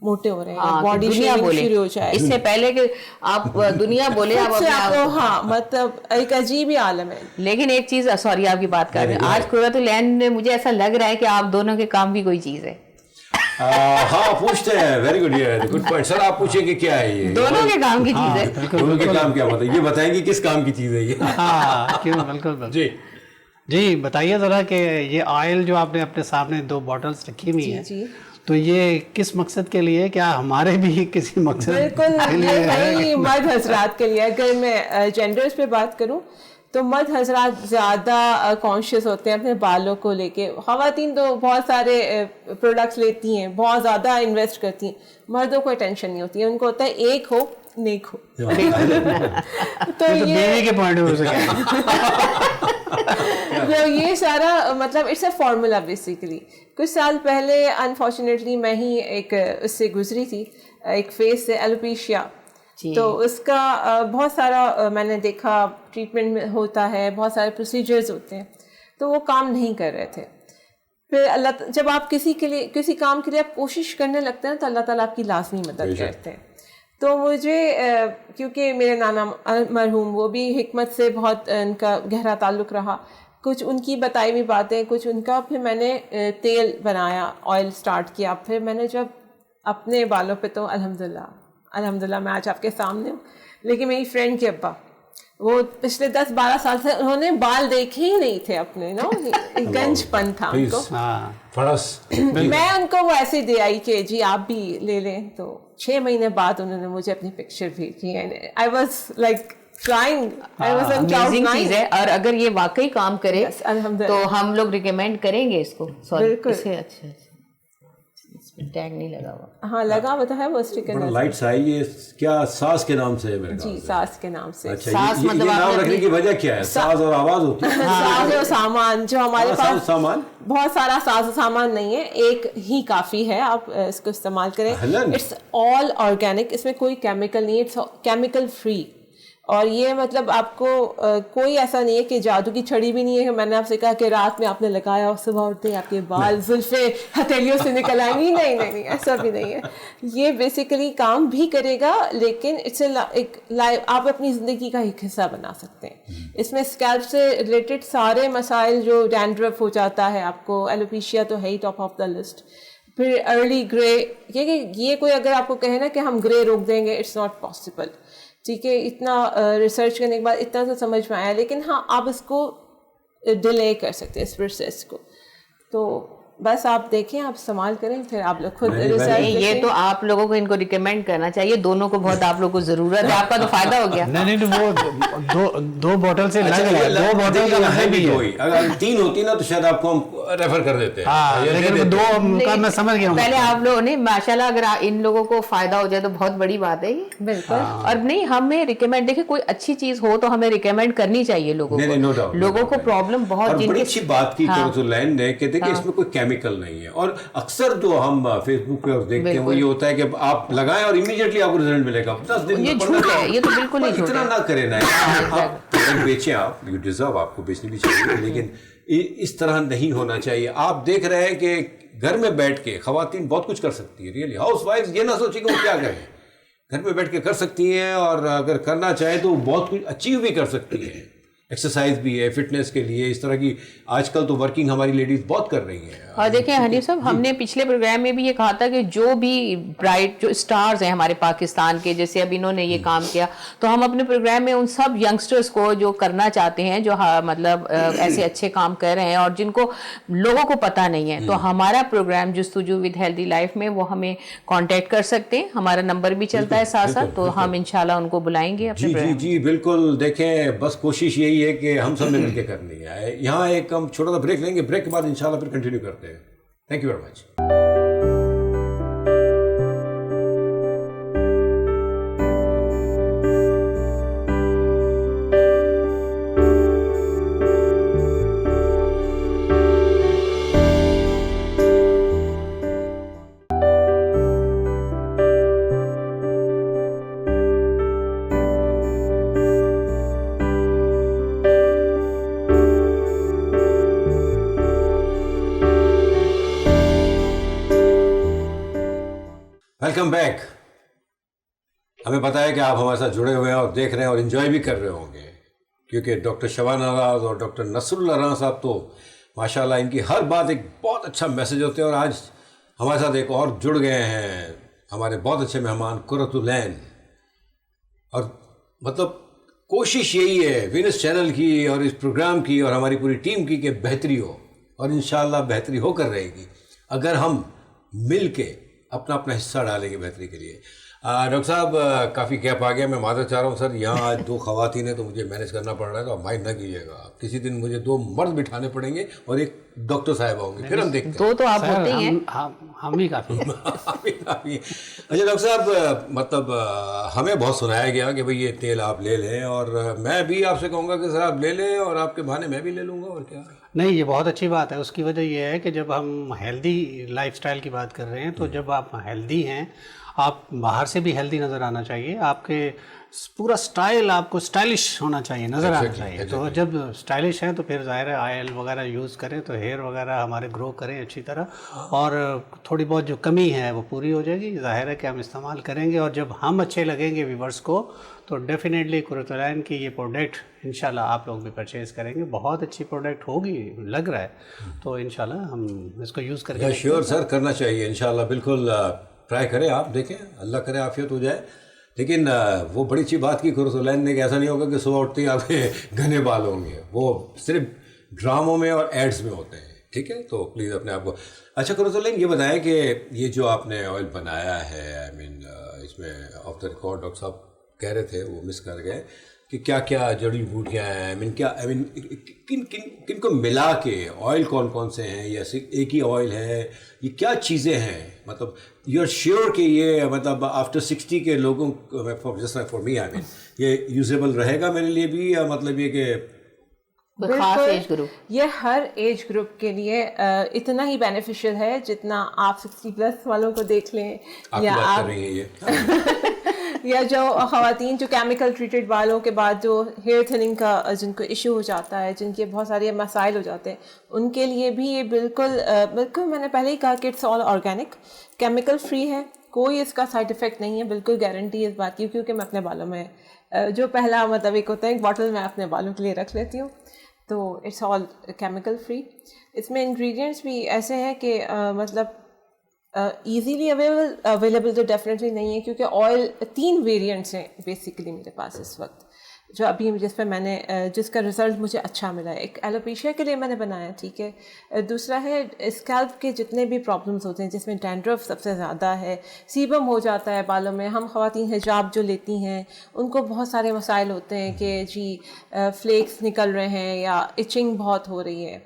موٹے ہو رہے ہیں, باڈی شیپنگ شروع ہو جائے. اس سے پہلے کہ آپ دنیا بولے آپ ہاں مطلب ایک عجیب ہی عالم ہے. لیکن ایک چیز, سوری آپ کی بات کر رہے ہیں, آج قرۃ العین میں مجھے ایسا لگ رہا ہے کہ آپ دونوں کے کام بھی کوئی چیز ہے. ہاں پوچھتے ہیں, ویری گڈ, گڈ پوائنٹ سر. آپ پوچھیں کہ کیا ہے یہ دونوں کے کام کی چیز ہے. دونوں کے کام کیا مطلب, یہ بتائیں گے کس کام کی چیز ہے یہ. کیوں, بالکل جی جی بتائیے ذرا کہ یہ آئل جو آپ نے اپنے سامنے 2 بوٹلس رکھی ہوئی ہیں, تو یہ کس مقصد کے لیے, کیا ہمارے بھی کسی مقصد؟ بالکل یہ مرد حضرات کے لیے. اگر میں جینڈرز پہ بات کروں تو مرد حضرات زیادہ کانشیس ہوتے ہیں اپنے بالوں کو لے کے. خواتین تو بہت سارے پروڈکٹس لیتی ہیں, بہت زیادہ انویسٹ کرتی ہیں, مردوں کو ٹینشن نہیں ہوتی ہے, ان کو ہوتا ہے ایک ہو نیک ہو. تو بیوی کے پوائنٹ آف ویو تو یہ سارا مطلب اٹس اے فارمولا بیسیکلی. کچھ سال پہلے انفارچونیٹلی میں ہی ایک اس سے گزری تھی, ایک فیس سے ایلوپیشیا. تو اس کا بہت سارا میں نے دیکھا ٹریٹمنٹ میں ہوتا ہے, بہت سارے پروسیجرز ہوتے ہیں, تو وہ کام نہیں کر رہے تھے. پھر اللہ جب آپ کسی کام کے لیے آپ کوشش کرنے لگتے ہیں تو اللہ تعالیٰ آپ کی لازمی مدد کرتے ہیں. تو مجھے کیونکہ میرے نانا مرحوم وہ بھی حکمت سے بہت ان کا گہرا تعلق رہا, کچھ ان کی بتائی ہوئی باتیں, کچھ ان کا, پھر میں نے تیل بنایا, آئل سٹارٹ کیا. پھر میں نے جب اپنے بالوں پہ, تو الحمدللہ میں آج آپ کے سامنے ہوں. لیکن میری فرینڈ کے ابا وہ پچھلے 10-12 سال سے انہوں نے بال دیکھے ہی نہیں تھے اپنے, گنج پن تھا ان کو. میں ان کو وہ ایسے دے آئی کہ جی آپ بھی لے لیں. تو 6 مہینے بعد انہوں نے مجھے اپنی پکچر بھیجی. I was like trying, I was on cloud nine. چیز ہے, اور اگر یہ واقعی کام کرے تو ہم لوگ ریکمینڈ کریں گے اس کو. بالکل. اچھا ٹیگ نہیں لگا ہوا. ہاں لگا ہوا تو ہے, وہ اسٹیکر لائٹس آئی. یہ کیا ساز کے نام سے ہے میرے جی, ساز کے نام سے. ساز مطلب نام رکھنے کی وجہ کیا ہے؟ ساز اور آواز ہوتی ہے. ساز و سامان, جو ہمارے پاس بہت سارا ساز و سامان نہیں ہے, ایک ہی کافی ہے, آپ اس کو استعمال کریں. اٹس آل آرگینک, اس میں کوئی کیمیکل نہیں, اٹس کیمیکل فری. اور یہ مطلب آپ کو کوئی ایسا نہیں ہے کہ جادو کی چھڑی بھی نہیں ہے کہ میں نے آپ سے کہا کہ رات میں آپ نے لگایا اور صبح اٹھتے آپ کے بال زلفیں ہتھیلیوں سے نکل آئیں گی. نہیں, ایسا بھی نہیں ہے. یہ بیسیکلی کام بھی کرے گا, لیکن اٹس ایک آپ اپنی زندگی کا ایک حصہ بنا سکتے ہیں. اس میں اسکیلپ سے ریلیٹڈ سارے مسائل, جو ڈینڈرف ہو جاتا ہے آپ کو, ایلوپیشیا تو ہے ہی ٹاپ آف دا لسٹ. پھر ارلی گرے, یہ کوئی اگر آپ کو کہے نا کہ ہم گرے روک دیں گے, اٹس ناٹ پاسبل. ٹھیک ہے, اتنا ریسرچ کرنے کے بعد اتنا تو سمجھ میں آیا, لیکن ہاں آپ اس کو ڈیلے کر سکتے ہیں اس پروسیس کو. تو بس آپ دیکھیں, آپ استعمال کریں, پھر آپ لوگ خود ریسرچ. یہ تو آپ لوگوں کو ان کو ریکمینڈ کرنا چاہیے, دونوں کو بہت آپ لوگوں کو ضرورت ہے. آپ کا تو فائدہ ہو گیا. نہیں وہ 2 بوٹل سے لگ رہا ہے, 2 بوٹل کا ہے بھی ہے. اگر 3 ہوتی نا تو شاید آپ کو ہم ریفر کر دیتے ہیں, لیکن 2 کا میں سمجھ گیا ہوں. پہلے آپ لوگوں نے ماشاءاللہ, اگر ان لوگوں کو فائدہ ہو جائے تو بہت بڑی بات ہے یہ. بالکل. اور نہیں, ہمیں ریکمینڈ, دیکھیں کوئی اچھی چیز ہو تو ہمیں ریکمینڈ کرنی چاہیے لوگوں کو. لوگوں کو پرابلم بہت, بڑی اچھی بات کی قرۃ العین نے کہ دیکھیں اس میں کوئی کیمیکل نہیں ہے. اور اکثر جو ہم فیس بک پہ دیکھتے ہیں وہ یہ ہوتا ہے کہ آپ لگائیں اور امیڈیٹلی آپ کو رزلٹ ملے گا. 10 دن یہ جھوٹ ہے, یہ تو بالکل ہی جھوٹ ہے. اتنا نہ کریں نا, آپ بیچیں, آپ یو ڈیزرو, آپ کو بیچنی بھی چاہیے, لیکن اس طرح نہیں ہونا چاہیے. آپ دیکھ رہے ہیں کہ گھر میں بیٹھ کے خواتین بہت کچھ کر سکتی ہیں. ریئلی ہاؤس وائف یہ نہ سوچیں کہ وہ کیا کریں, گھر میں بیٹھ کے کر سکتی ہیں, اور اگر کرنا چاہیں تو بہت کچھ اچیو بھی کر سکتی ہیں. एक्सरसाइज भी है, फिटनेस के लिए इस तरह की आजकल तो वर्किंग हमारी लेडीज बहुत कर रही हैं। और देखें हनीफ साहब, हमने पिछले प्रोग्राम में भी ये कहा था कि जो भी ब्राइट जो स्टार्स हैं हमारे पाकिस्तान के, जैसे अब इन्होंने ये काम किया, तो हम अपने प्रोग्राम में उन सब यंगस्टर्स को जो करना चाहते हैं, जो मतलब ऐसे अच्छे काम कर रहे हैं और जिनको लोगों को पता नहीं है, तो हमारा प्रोग्राम जस्तुजू विद हेल्दी लाइफ में वो हमें कांटेक्ट कर सकते हैं। हमारा नंबर भी चलता है साथ साथ, तो हम इंशाल्लाह उनको बुलाएंगे अपने जी प्रोग्राम। जी बिल्कुल। देखें बस कोशिश यही है कि हम सब ने मिलकर करनी है। यहाँ एक हम छोटा सा ब्रेक लेंगे, ब्रेक के बाद इंशाल्लाह फिर कंटिन्यू करते हैं। Thank you very much. Welcome back. हमें पता है कि आप हमारे साथ जुड़े हुए हैं और देख रहे हैं और एंजॉय भी कर रहे होंगे, क्योंकि डॉक्टर शबाना राज और डॉक्टर नसरुल्लाह राना साहब तो माशाल्लाह इनकी हर बात एक बहुत अच्छा मैसेज होते हैं। और आज हमारे साथ एक और जुड़ गए हैं हमारे बहुत अच्छे मेहमान कुर्रतुल ऐन। और मतलब कोशिश यही है विनस चैनल की और इस प्रोग्राम की और हमारी पूरी टीम की कि बेहतरी हो, और इंशाल्लाह बेहतरी होकर रहेगी अगर हम मिल के अपना अपना हिस्सा डालेंगे बेहतरी के लिए। डॉक्टर साहब काफ़ी गैप आ गया, मैं मादर चाह रहा हूँ सर। यहाँ आज 2 ख़वातीन हैं तो मुझे मैनेज करना पड़ रहा है, तो आप माइंड ना कीजिएगा। किसी दिन मुझे 2 मर्द बिठाने पड़ेंगे और एक डॉक्टर साहब होंगे, फिर हम देखते हैं। 2 तो आप होते ही हैं। हम ही काफ़ी अच्छा डॉक्टर साहब, मतलब हमें बहुत सुनाया गया कि भाई ये तेल आप ले लें, और मैं भी आपसे कहूँगा कि सर आप ले लें और आपके बहाने मैं भी ले लूँगा, और क्या। नहीं, ये बहुत अच्छी बात है। उसकी वजह ये है कि जब हम हेल्दी लाइफस्टाइल की बात कर रहे हैं, तो जब आप हेल्दी हैं, आप बाहर से भी हेल्दी नज़र आना चाहिए। आपके पूरा स्टाइल आपको स्टाइलिश होना चाहिए, नज़र आना चाहिए। तो जब स्टाइलिश हैं तो फिर ज़ाहिर है ऑयल वगैरह यूज़ करें तो हेयर वगैरह हमारे ग्रो करें अच्छी तरह, और थोड़ी बहुत जो कमी है वो पूरी हो जाएगी। ज़ाहिर है कि हम इस्तेमाल करेंगे, और जब हम अच्छे लगेंगे व्यूवर्स को, तो डेफिनेटली कुर्रतुल ऐन की ये प्रोडक्ट इंशाल्लाह आप लोग भी परचेज़ करेंगे। बहुत अच्छी प्रोडक्ट होगी लग रहा है, तो इंशाल्लाह हम इसको यूज़ करके श्योर सर, करना चाहिए इंशाल्लाह। बिल्कुल ट्राई करें, आप देखें, अल्लाह करे आफियत हो जाए। लेकिन वो बड़ी अच्छी बात की कुर्रतुल ऐन ने कि ऐसा नहीं होगा कि सुबह उठते ही आपके घने बाल होंगे, वो सिर्फ ड्रामों में और एड्स में होते हैं, ठीक है। तो प्लीज़ अपने आप को। अच्छा कुर्रतुल ऐन, ये बताएं कि ये जो आपने ऑयल बनाया है, आई मीन इसमें ऑफ द रिकॉर्ड डॉक्टर साहब कह रहे थे, वो मिस कर गए कि क्या क्या जड़ी बूटियाँ हैं, आई मीन किन किन किन को मिला के ऑयल कौन कौन से हैं, या सिर्फ एक ही ऑयल है, ये क्या चीज़ें हैं, मतलब यू आर श्योर कि ये मतलब आफ्टर 60 के लोगों को, जैसा फॉर मी आई मीन, ये यूजेबल रहेगा मेरे लिए भी, या मतलब ये कि खास एज ग्रुप, ये हर एज ग्रुप के लिए इतना ही बेनिफिशियल है जितना आप 60+ वालों को देख लें, या बात आप कर रही हैं ये या जो ख़वातीन जो केमिकल ट्रीटेड बालों के बाद जो हेयर थिनिंग का जिनको इशू हो जाता है, जिनके बहुत सारे मसाइल हो जाते हैं, उनके लिए भी ये बिल्कुल मैंने पहले ही कहा कि it's all organic, chemical free है, कोई इसका साइड इफ़ेक्ट नहीं है, बिल्कुल गारंटी इस बात की, क्योंकि मैं अपने बालों में जो पहला मतलब एक होता है एक बॉटल मैं अपने बालों के लिए रख लेती हूँ, तो इट्स ऑल केमिकल फ्री। इसमें इंग्रेडिएंट्स भी ऐसे हैं कि मतलब ईजीली अवेलेबल तो डेफिनेटली नहीं है, क्योंकि ऑयल 3 वेरिएंट्स हैं बेसिकली मेरे पास इस वक्त, जो अभी जिस पर मैंने जिसका रिज़ल्ट मुझे अच्छा मिला है। एक एलोपेशिया के लिए मैंने बनाया, ठीक है। दूसरा है स्कैल्प के जितने भी प्रॉब्लम्स होते हैं, जिसमें डैंड्रफ सबसे ज़्यादा है, सीबम हो जाता है बालों में, हम ख़वातीन हिजाब जो लेती हैं उनको बहुत सारे मसाइल होते हैं कि जी फ्लेक्स निकल रहे हैं या इचिंग बहुत हो रही है,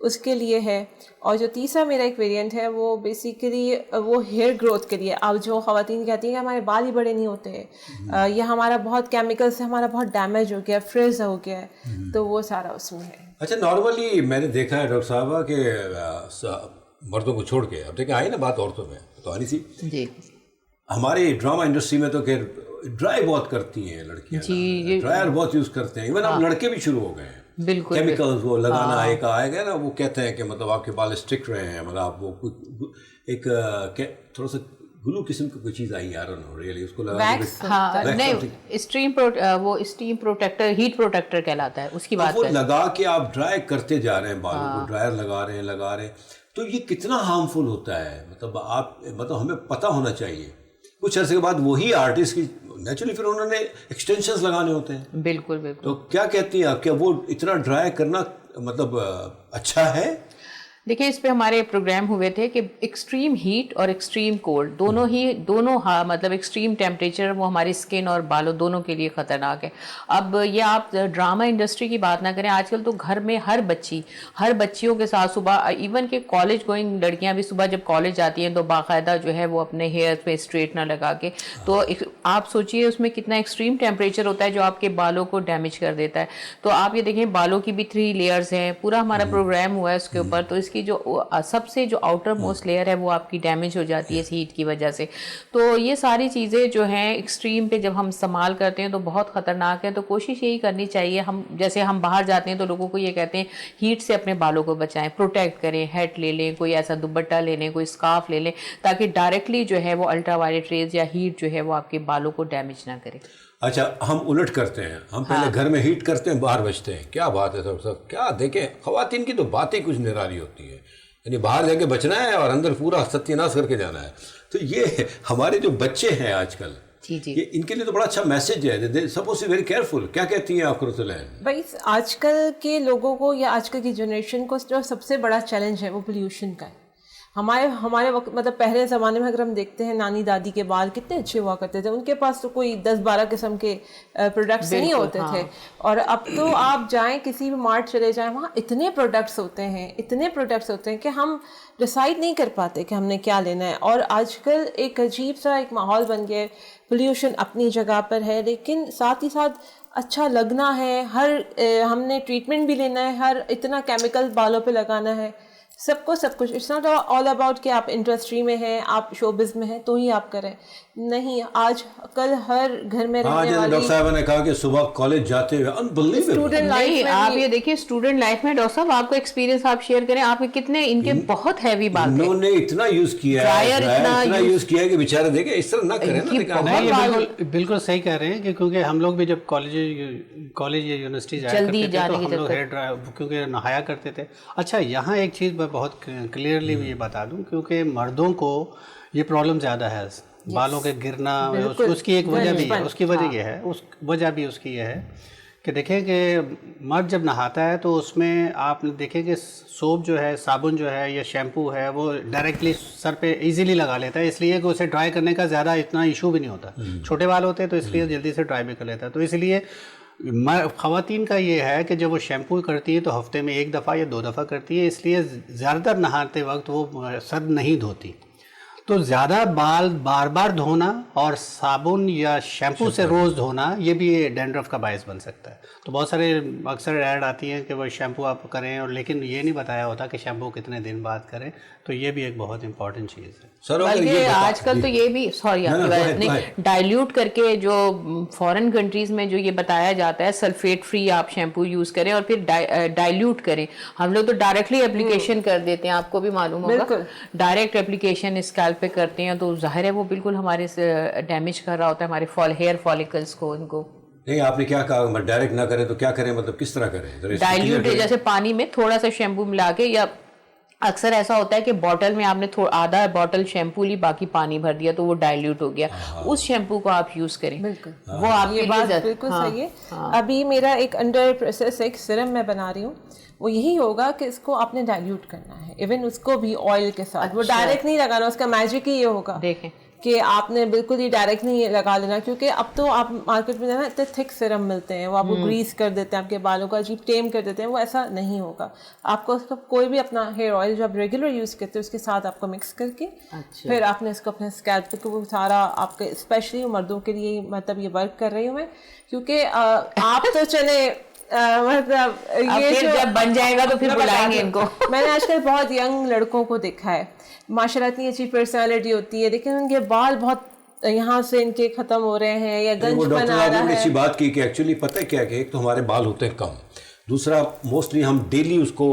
उसके लिए है। और जो तीसरा मेरा एक वेरिएंट है वो बेसिकली वो हेयर ग्रोथ के लिए। अब जो ख़वातीन कहती हैं कि हमारे बाल ही बड़े नहीं होते हैं, या हमारा बहुत केमिकल से हमारा बहुत डैमेज हो गया, फ्रिज हो गया है, तो वो सारा उसमें है। अच्छा, नॉर्मली मैंने देखा है डॉक्टर साहबा कि मर्दों को छोड़ के, अब देखिए आई ना बात औरतों में तो आनी सी जी, हमारे ड्रामा इंडस्ट्री में तो खैर ड्राई बहुत करती हैं लड़कियां, ड्रायर बहुत यूज़ करते हैं, इवन अब लड़के भी शुरू हो गए हैं बिल्कुल केमिकल्स वो लगाना। एक आएगा ना, वो कहते हैं कि मतलब आपके बाल स्ट्रिक्ट रहे हैं, मतलब आप वो एक थोड़ा सा ग्लू किस्म की कोई चीज़ आई, I don't know really, उसको लगा वैक्स हाँ Wax नहीं, वो स्टीम प्रोटेक्टर, हीट प्रोटेक्टर कहलाता है, उसकी बात वो करें। लगा के आप ड्राई करते जा रहे हैं बालों को, ड्रायर लगा रहे हैं, तो ये कितना हार्मफुल होता है, मतलब हमें पता होना चाहिए। कुछ अर्से के बाद वही आर्टिस्ट की नेचुरली फिर उन्होंने एक्सटेंशंस लगाने होते हैं। बिल्कुल बिल्कुल। तो क्या कहती हैं आप, क्या वो इतना ड्राई करना मतलब अच्छा है? देखिए, इस पे हमारे प्रोग्राम हुए थे कि एक्सट्रीम हीट और एक्सट्रीम कोल्ड दोनों मतलब एक्सट्रीम टेम्परेचर वो हमारी स्किन और बालों दोनों के लिए ख़तरनाक है। अब ये आप ड्रामा इंडस्ट्री की बात ना करें, आजकल तो घर में हर बच्चियों के साथ सुबह, इवन के कॉलेज गोइंग लड़कियां भी सुबह जब कॉलेज जाती हैं तो बाकायदा जो है वो अपने हेयर पे स्ट्रेटनर लगा के, तो आप सोचिए उसमें कितना एक्सट्रीम टेम्परेचर होता है जो आपके बालों को डैमेज कर देता है। तो आप ये देखें, बालों की भी 3 लेयर्स हैं, पूरा हमारा प्रोग्राम हुआ है उसके ऊपर। तो की जो सबसे जो आउटर मोस्ट लेयर है वो आपकी डैमेज हो जाती है इस हीट की वजह से। तो ये सारी चीज़ें जो हैं एक्सट्रीम पे जब हम इस्तेमाल करते हैं तो बहुत ख़तरनाक है। तो कोशिश यही करनी चाहिए, हम जैसे हम बाहर जाते हैं तो लोगों को ये कहते हैं हीट से अपने बालों को बचाएं, प्रोटेक्ट करें, हैट ले लें, कोई ऐसा दुपट्टा ले लें, कोई स्कार्फ ले लें, ताकि डायरेक्टली जो है वो अल्ट्रा वायलेट रेज या हीट जो है वो आपके बालों को डैमेज ना करे। अच्छा, हम उलट करते हैं, हम पहले घर में हीट करते हैं, बाहर बचते हैं। क्या बात है सब क्या देखें, ख़वातीन की तो बात ही कुछ निराली होती है, यानी बाहर जाके बचना है और अंदर पूरा सत्यानाश करके जाना है। तो ये हमारे जो बच्चे हैं आजकल, जी ये इनके लिए तो बड़ा अच्छा मैसेज है, दे सपोज वेरी केयरफुल। क्या कहती हैं आप रुतुलैन? भाई, आजकल के लोगों को या आजकल की जनरेशन को जो सबसे बड़ा चैलेंज है वो पोल्यूशन का है। हमारे वक्त मतलब पहले ज़माने में अगर हम देखते हैं, नानी दादी के बाल कितने अच्छे हुआ करते थे, उनके पास तो कोई 10-12 किस्म के प्रोडक्ट्स नहीं होते थे। और अब तो आप जाएं किसी भी मार्ट चले जाएं, वहाँ इतने प्रोडक्ट्स होते हैं कि हम डिसाइड नहीं कर पाते कि हमने क्या लेना है। और आजकल एक अजीब सा एक माहौल बन गया है। पोल्यूशन अपनी जगह पर है, लेकिन साथ ही साथ अच्छा लगना है, हमने ट्रीटमेंट भी लेना है, इतना केमिकल बालों पे लगाना है, सब कुछ। इट्स नॉट ऑल अबाउट कि आप इंडस्ट्री में हैं, आप शोबिज़ में हैं तो ही आप करें, नहीं। आज कल हर घर में रहने वाली, डॉक्टर साहब ने कहा कि सुबह कॉलेज जाते हुए अनबिलीवेबल। स्टूडेंट लाइफ में आप ये देखिए, स्टूडेंट लाइफ में डॉक्टर साहब आपका एक्सपीरियंस आप शेयर करें, आपके कितने इनके बहुत हैवी बाल थे। इन्होंने इतना यूज किया है, इतना यूज किया है कि बेचारे देखे इस तरह ना करें। बिल्कुल सही कह रहे हैं कि क्योंकि हम लोग भी जब कॉलेज या यूनिवर्सिटी जाया करते थे तो हम लोग हेयर ड्राई क्योंकि नहाया करते थे। अच्छा, यहाँ एक चीज़ मैं बहुत क्लियरली ये बता दूं, क्योंकि मर्दों को ये प्रॉब्लम ज़्यादा है, बालों के गिरना, उसकी एक वजह भी है, उसकी वजह ये है, उस वजह भी उसकी ये है कि देखें कि मर्द जब नहाता है तो उसमें आप देखें कि सोप जो है, साबुन जो है या शैम्पू है वो डायरेक्टली सर पे इजीली लगा लेता है, इसलिए कि उसे ड्राई करने का ज़्यादा इतना इशू भी नहीं होता। छोटे बाल होते हैं तो इसलिए जल्दी से ड्राई भी कर लेता है। तो इसलिए ख़वातीन का ये है कि जब वो शैम्पू करती है तो हफ्ते में 1 दफ़ा या 2 दफ़ा करती है, इसलिए ज़्यादातर नहाते वक्त वो सर नहीं धोती। तो ज़्यादा बाल बार बार धोना और साबुन या शैम्पू से रोज़ धोना, ये भी डैंड्रफ का बायस बन सकता है। तो बहुत सारे अक्सर ऐड आती हैं कि वो शैम्पू आप करें, और लेकिन ये नहीं बताया होता कि शैम्पू कितने दिन बाद करें। तो ये भी एक बहुत इंपॉर्टेंट चीज़ है। बल्कि आजकल तो ये भी, सॉरी आपकी बात नहीं, डाइल्यूट करके जो फॉरेन कंट्रीज़ में जो ये बताया जाता है, सल्फेट फ्री आप शैम्पू यूज़ करें और फिर डाइल्यूट करें। हम लोग तो डायरेक्टली एप्लीकेशन कर देते हैं, आपको भी मालूम होगा, डायरेक्ट एप्लीकेशन स्कैल्प पे करते हैं, तो जाहिर है वो बिल्कुल हमारे डैमेज कर रहा होता है हमारे हेयर फॉलिकल्स को, इनको। नहीं, आपने क्या कहा, डायरेक्ट ना करें तो क्या करें, मतलब किस तरह करें? डाइल्यूट, जैसे पानी में थोड़ा सा शैम्पू मिला के, या अक्सर ऐसा होता है कि बॉटल में आपने आधा बॉटल शैम्पू ली, बाकी पानी भर दिया, तो वो डाइल्यूट हो गया, उस शैम्पू को आप यूज करें। बिल्कुल, वो आपके लिए बिल्कुल सही है। अभी मेरा एक अंडर प्रोसेस एक सिरम मैं बना रही हूँ, वो यही होगा कि इसको आपने डाइल्यूट करना है, इवन उसको भी ऑयल के साथ। वो डायरेक्ट नहीं लगाना, उसका मैजिक ही ये होगा देखें कि आपने बिल्कुल ही डायरेक्ट नहीं लगा लेना, क्योंकि अब तो आप मार्केट में जाना इतने थिक सिरम मिलते हैं, वो आपको ग्रीस कर देते हैं, आपके बालों का अजीब टेम कर देते हैं। वो ऐसा नहीं होगा। आपको उसका कोई भी अपना हेयर ऑयल जो आप रेगुलर यूज़ करते हैं उसके साथ आपको मिक्स करके फिर आपने इसको अपने स्कैल्प पे, वो सारा आपके स्पेशली मर्दों के लिए मतलब ये वर्क कर रही हूँ मैं, क्योंकि आप तो चले मतलब ये जब बन जाएगा तो फिर बुलाएंगे इनको। मैंने आजकल बहुत यंग लड़कों को देखा है, माशाल्लाह इतनी अच्छी पर्सनालिटी होती है, लेकिन उनके बाल बहुत यहाँ से इनके खत्म हो रहे हैं या गंज बना रहा है। अच्छी बात की कि एक्चुअली पता है क्या कि एक तो हमारे बाल होते हैं कम, دوسرا موسٹلی ہم ڈیلی اس کو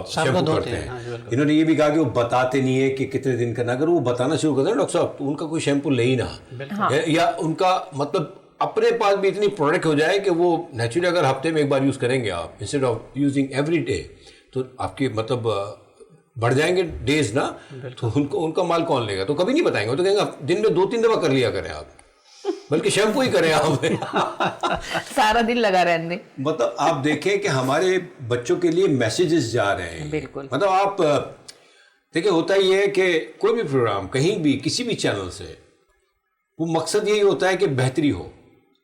شیمپو کرتے ہیں. انہوں نے یہ بھی کہا کہ وہ بتاتے نہیں ہے کہ کتنے دن کرنا. اگر وہ بتانا شروع کرتے ہیں ڈاکٹر صاحب تو ان کا کوئی شیمپو لے ہی نہ, یا ان کا مطلب اپنے پاس بھی اتنی پروڈکٹ ہو جائے کہ وہ نیچرلی اگر ہفتے میں ایک بار یوز کریں گے آپ instead of using every day, تو آپ کی مطلب بڑھ جائیں گے ڈیز نا, تو ان کا مال کون لے گا؟ تو کبھی نہیں بتائیں گے, تو کہیں گے دن میں 2-3 دفعہ کر لیا کریں آپ, بلکہ شیمپو ہی کریں آپ. سارا دن لگا رہنے. مطلب آپ دیکھیں کہ ہمارے بچوں کے لیے میسیجز جا رہے ہیں. بالکل. مطلب آپ دیکھیں ہوتا یہ ہے کہ کوئی بھی پروگرام کہیں بھی کسی بھی چینل سے, وہ مقصد یہی ہوتا ہے کہ بہتری ہو,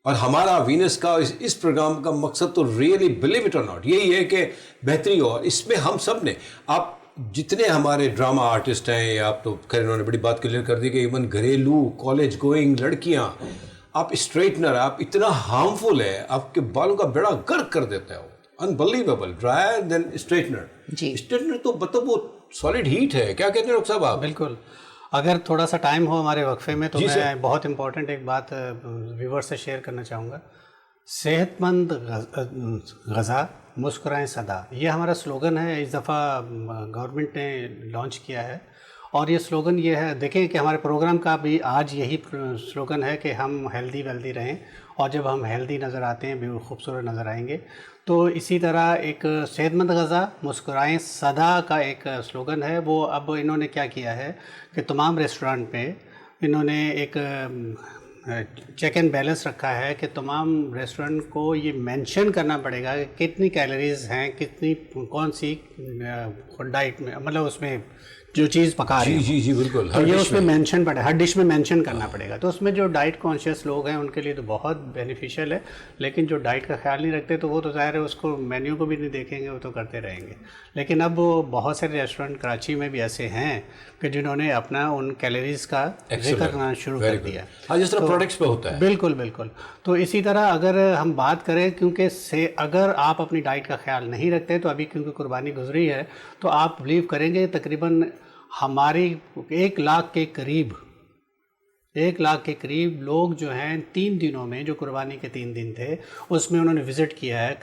اور ہمارا وینس کا اس پروگرام کا مقصد تو ریئلی بلیو اٹ اور ناٹ یہی ہے کہ بہتری ہو. اور اس میں ہم سب نے, آپ جتنے ہمارے ڈرامہ آرٹسٹ ہیں, یا آپ تو خیر انہوں نے بڑی بات کلیئر کر دی کہ ایون گھریلو کالج گوئنگ لڑکیاں, آپ اسٹریٹنر, آپ اتنا ہارمفل ہے, آپ کے بالوں کا بیڑا گرک کر دیتا ہے, وہ انبلیویبل. ڈرائر دین اسٹریٹنر. اسٹریٹنر تو مطلب وہ سالڈ ہیٹ ہے. کیا کہتے ہیں ڈاکٹر صاحب آپ؟ بالکل. اگر تھوڑا سا ٹائم ہو ہمارے وقفے میں تو میں بہت امپورٹنٹ ایک بات ویور سے شیئر کرنا چاہوں گا. صحت مند غذا مسکرائیں سدا, یہ ہمارا سلوگن ہے. اس دفعہ گورنمنٹ نے لانچ کیا ہے, اور یہ سلوگن یہ ہے, دیکھیں کہ ہمارے پروگرام کا بھی آج یہی سلوگن ہے کہ ہم ہیلدی ویلدی رہیں, اور جب ہم ہیلدی نظر آتے ہیں بھی خوبصورت نظر آئیں گے. تو اسی طرح ایک صحت مند غذا مسکرائیں سدا کا ایک سلوگن ہے. وہ اب انہوں نے کیا کیا ہے کہ تمام ریسٹورینٹ پہ انہوں نے ایک چیک اینڈ بیلنس رکھا ہے کہ تمام ریسٹورینٹ کو یہ مینشن کرنا پڑے گا کہ کتنی کیلریز ہیں, کتنی کون سی ڈائٹ میں, مطلب اس میں جو چیز پکا رہے ہیں. جی بالکل. تو یہ اس میں مینشن پڑے, ہر ڈش میں مینشن کرنا پڑے گا. تو اس میں جو ڈائٹ کانشیس لوگ ہیں ان کے لیے تو بہت بینیفیشیل ہے, لیکن جو ڈائٹ کا خیال نہیں رکھتے تو وہ تو ظاہر ہے اس کو مینیو کو بھی نہیں دیکھیں گے, وہ تو کرتے رہیں گے. لیکن اب بہت سارے ریسٹورینٹ کراچی میں بھی ایسے ہیں کہ جنہوں نے اپنا ان کیلریز کا ذکر کرنا شروع کر دیا. جس طرح پروڈکٹس پہ ہوتا ہے. بالکل بالکل. تو اسی طرح اگر ہم بات کریں, کیونکہ اگر آپ اپنی ڈائٹ کا خیال نہیں رکھتے, تو ابھی کیونکہ قربانی گزری ہے, تو آپ بلیو کریں گے تقریباً ہماری 1 لاکھ کے قریب لوگ جو ہیں 3 دنوں میں, جو قربانی کے 3 دن تھے اس میں انہوں نے وزٹ کیا ہے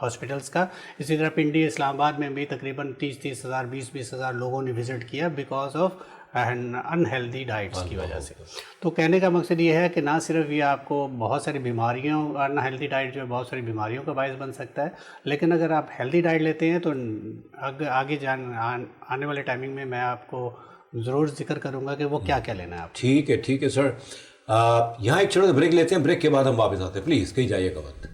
ہاسپٹلس کا. اسی طرح پنڈی اسلام آباد میں بھی تقریباً 30 ہزار 20 ہزار لوگوں نے وزٹ کیا بیکاز آف انہیلدی ڈائٹس کی وجہ سے. تو کہنے کا مقصد یہ ہے کہ نہ صرف یہ آپ کو بہت ساری بیماریوں, انہیلدی ڈائٹ جو ہے بہت ساری بیماریوں کا باعث بن سکتا ہے, لیکن اگر آپ ہیلدی ڈائٹ لیتے ہیں تو آگے آنے والے ٹائمنگ میں میں آپ کو ضرور ذکر کروں گا کہ وہ کیا کیا لینا ہے آپ. ٹھیک ہے سر. یہاں ایک چھوٹا سا بریک لیتے ہیں, بریک کے بعد ہم واپس آتے ہیں. پلیز کہیں جائیے گا وقت.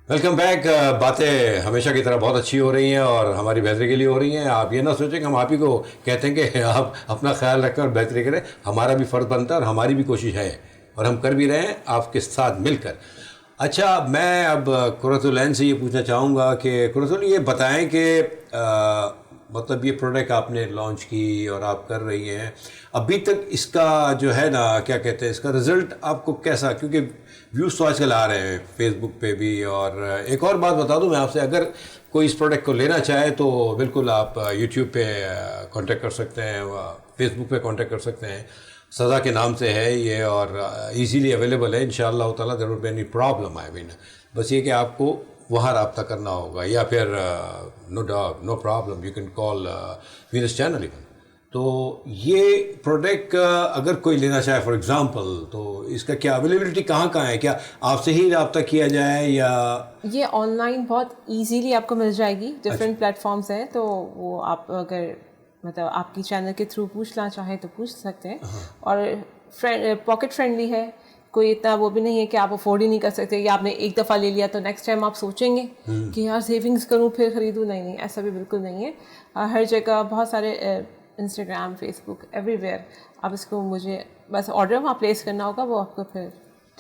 Welcome back. باتیں ہمیشہ کی طرح بہت اچھی ہو رہی ہیں اور ہماری بہتری کے لیے ہو رہی ہیں. آپ یہ نہ سوچیں کہ ہم آپ ہی کو کہتے ہیں کہ آپ اپنا خیال رکھیں اور بہتری کریں. ہمارا بھی فرض بنتا ہے اور ہماری بھی کوشش ہے, اور ہم کر بھی رہے ہیں آپ کے ساتھ مل کر. اچھا, میں اب قرۃ العین سے یہ پوچھنا چاہوں گا کہ قرۃ العین یہ بتائیں کہ مطلب یہ پروڈکٹ آپ نے لانچ کی اور آپ کر رہی ہیں, ابھی تک اس کا جو ہے نا کیا کہتے ہیں, اس کا رزلٹ آپ کو کیسا, کیونکہ ویوز تو آج کل آ رہے ہیں فیس بک پہ بھی. اور ایک اور بات بتا دوں میں آپ سے, اگر کوئی اس پروڈکٹ کو لینا چاہے تو بالکل آپ یوٹیوب پہ کانٹیکٹ کر سکتے ہیں, فیس بک پہ کانٹیکٹ کر سکتے ہیں. سزا کے نام سے ہے یہ, اور ایزیلی اویلیبل ہے ان شاء اللہ تعالیٰ. ضرور بی اینی پرابلم آئی مین, بس یہ کہ آپ کو وہاں رابطہ کرنا ہوگا, یا پھر no problem you can call Vince channel even. تو یہ پروڈکٹ اگر کوئی لینا چاہے فار ایگزامپل, تو اس کا کیا اویلیبلٹی کہاں ہے, کیا آپ سے ہی رابطہ کیا جائے یا یہ آن لائن بہت ایزیلی آپ کو مل جائے گی. ڈفرینٹ پلیٹفارمس ہیں, تو وہ آپ اگر مطلب آپ کی چینل کے تھرو پوچھنا چاہیں تو پوچھ سکتے ہیں. اور پاکٹ فرینڈلی ہے, کوئی اتنا وہ بھی نہیں ہے کہ آپ افورڈ ہی نہیں کر سکتے, یا آپ نے ایک دفعہ لے لیا تو نیکسٹ ٹائم آپ سوچیں گے کہ یار سیونگس کروں پھر خریدوں. نہیں, ایسا بھی بالکل نہیں ہے. ہر جگہ بہت سارے Instagram, Facebook, everywhere آپ اس کو مجھے بس آرڈر وہاں پلیس کرنا ہوگا, وہ آپ کو پھر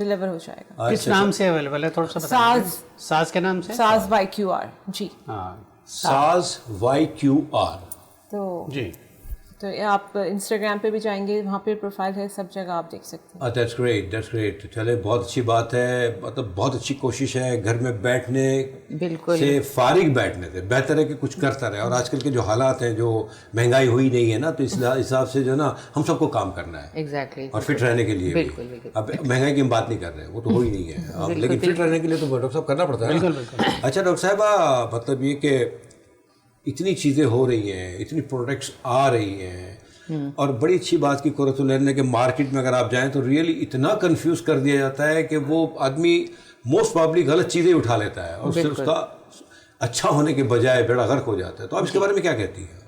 डिलीवर हो जाएगा। किस नाम से अवेलेबल है थोड़ा सा बताइए। साज के नाम से? साज YQR जी। हाँ साज YQR। तो जी, तो ये आप इंस्टाग्राम पे भी जाएंगे, वहाँ पे प्रोफाइल है, सब जगह आप देख सकते हैं। That's great, that's great. चले, बहुत अच्छी बात है, मतलब बहुत अच्छी कोशिश है घर में बैठने बिल्कुल से फारिग बैठने से बेहतर है कि कुछ करता रहे। और आजकल के जो हालात हैं, जो महंगाई हुई नहीं है ना, तो इस हिसाब से जो ना हम सबको काम करना है एग्जैक्टली और फिट रहने के लिए बिल्कुल, भी। बिल्कुल। अब महंगाई की हम बात नहीं कर रहे हैं, वो तो हो ही नहीं है अब, लेकिन फिट रहने के लिए तो डॉक्टर साहब करना पड़ता है। बिल्कुल बिल्कुल। अच्छा डॉक्टर साहब, मतलब ये कि इतनी चीज़ें हो रही हैं, इतनी प्रोडक्ट्स आ रही हैं, और बड़ी अच्छी बात की कुरतुलैन है कि मार्केट में अगर आप जाएं तो रियली इतना कंफ्यूज कर दिया जाता है कि वो आदमी मोस्ट प्रॉब्ली गलत चीज़ें उठा लेता है और फिर उसका अच्छा होने के बजाय बेड़ा गर्क हो जाता है। तो आप इसके बारे में क्या कहती हैं?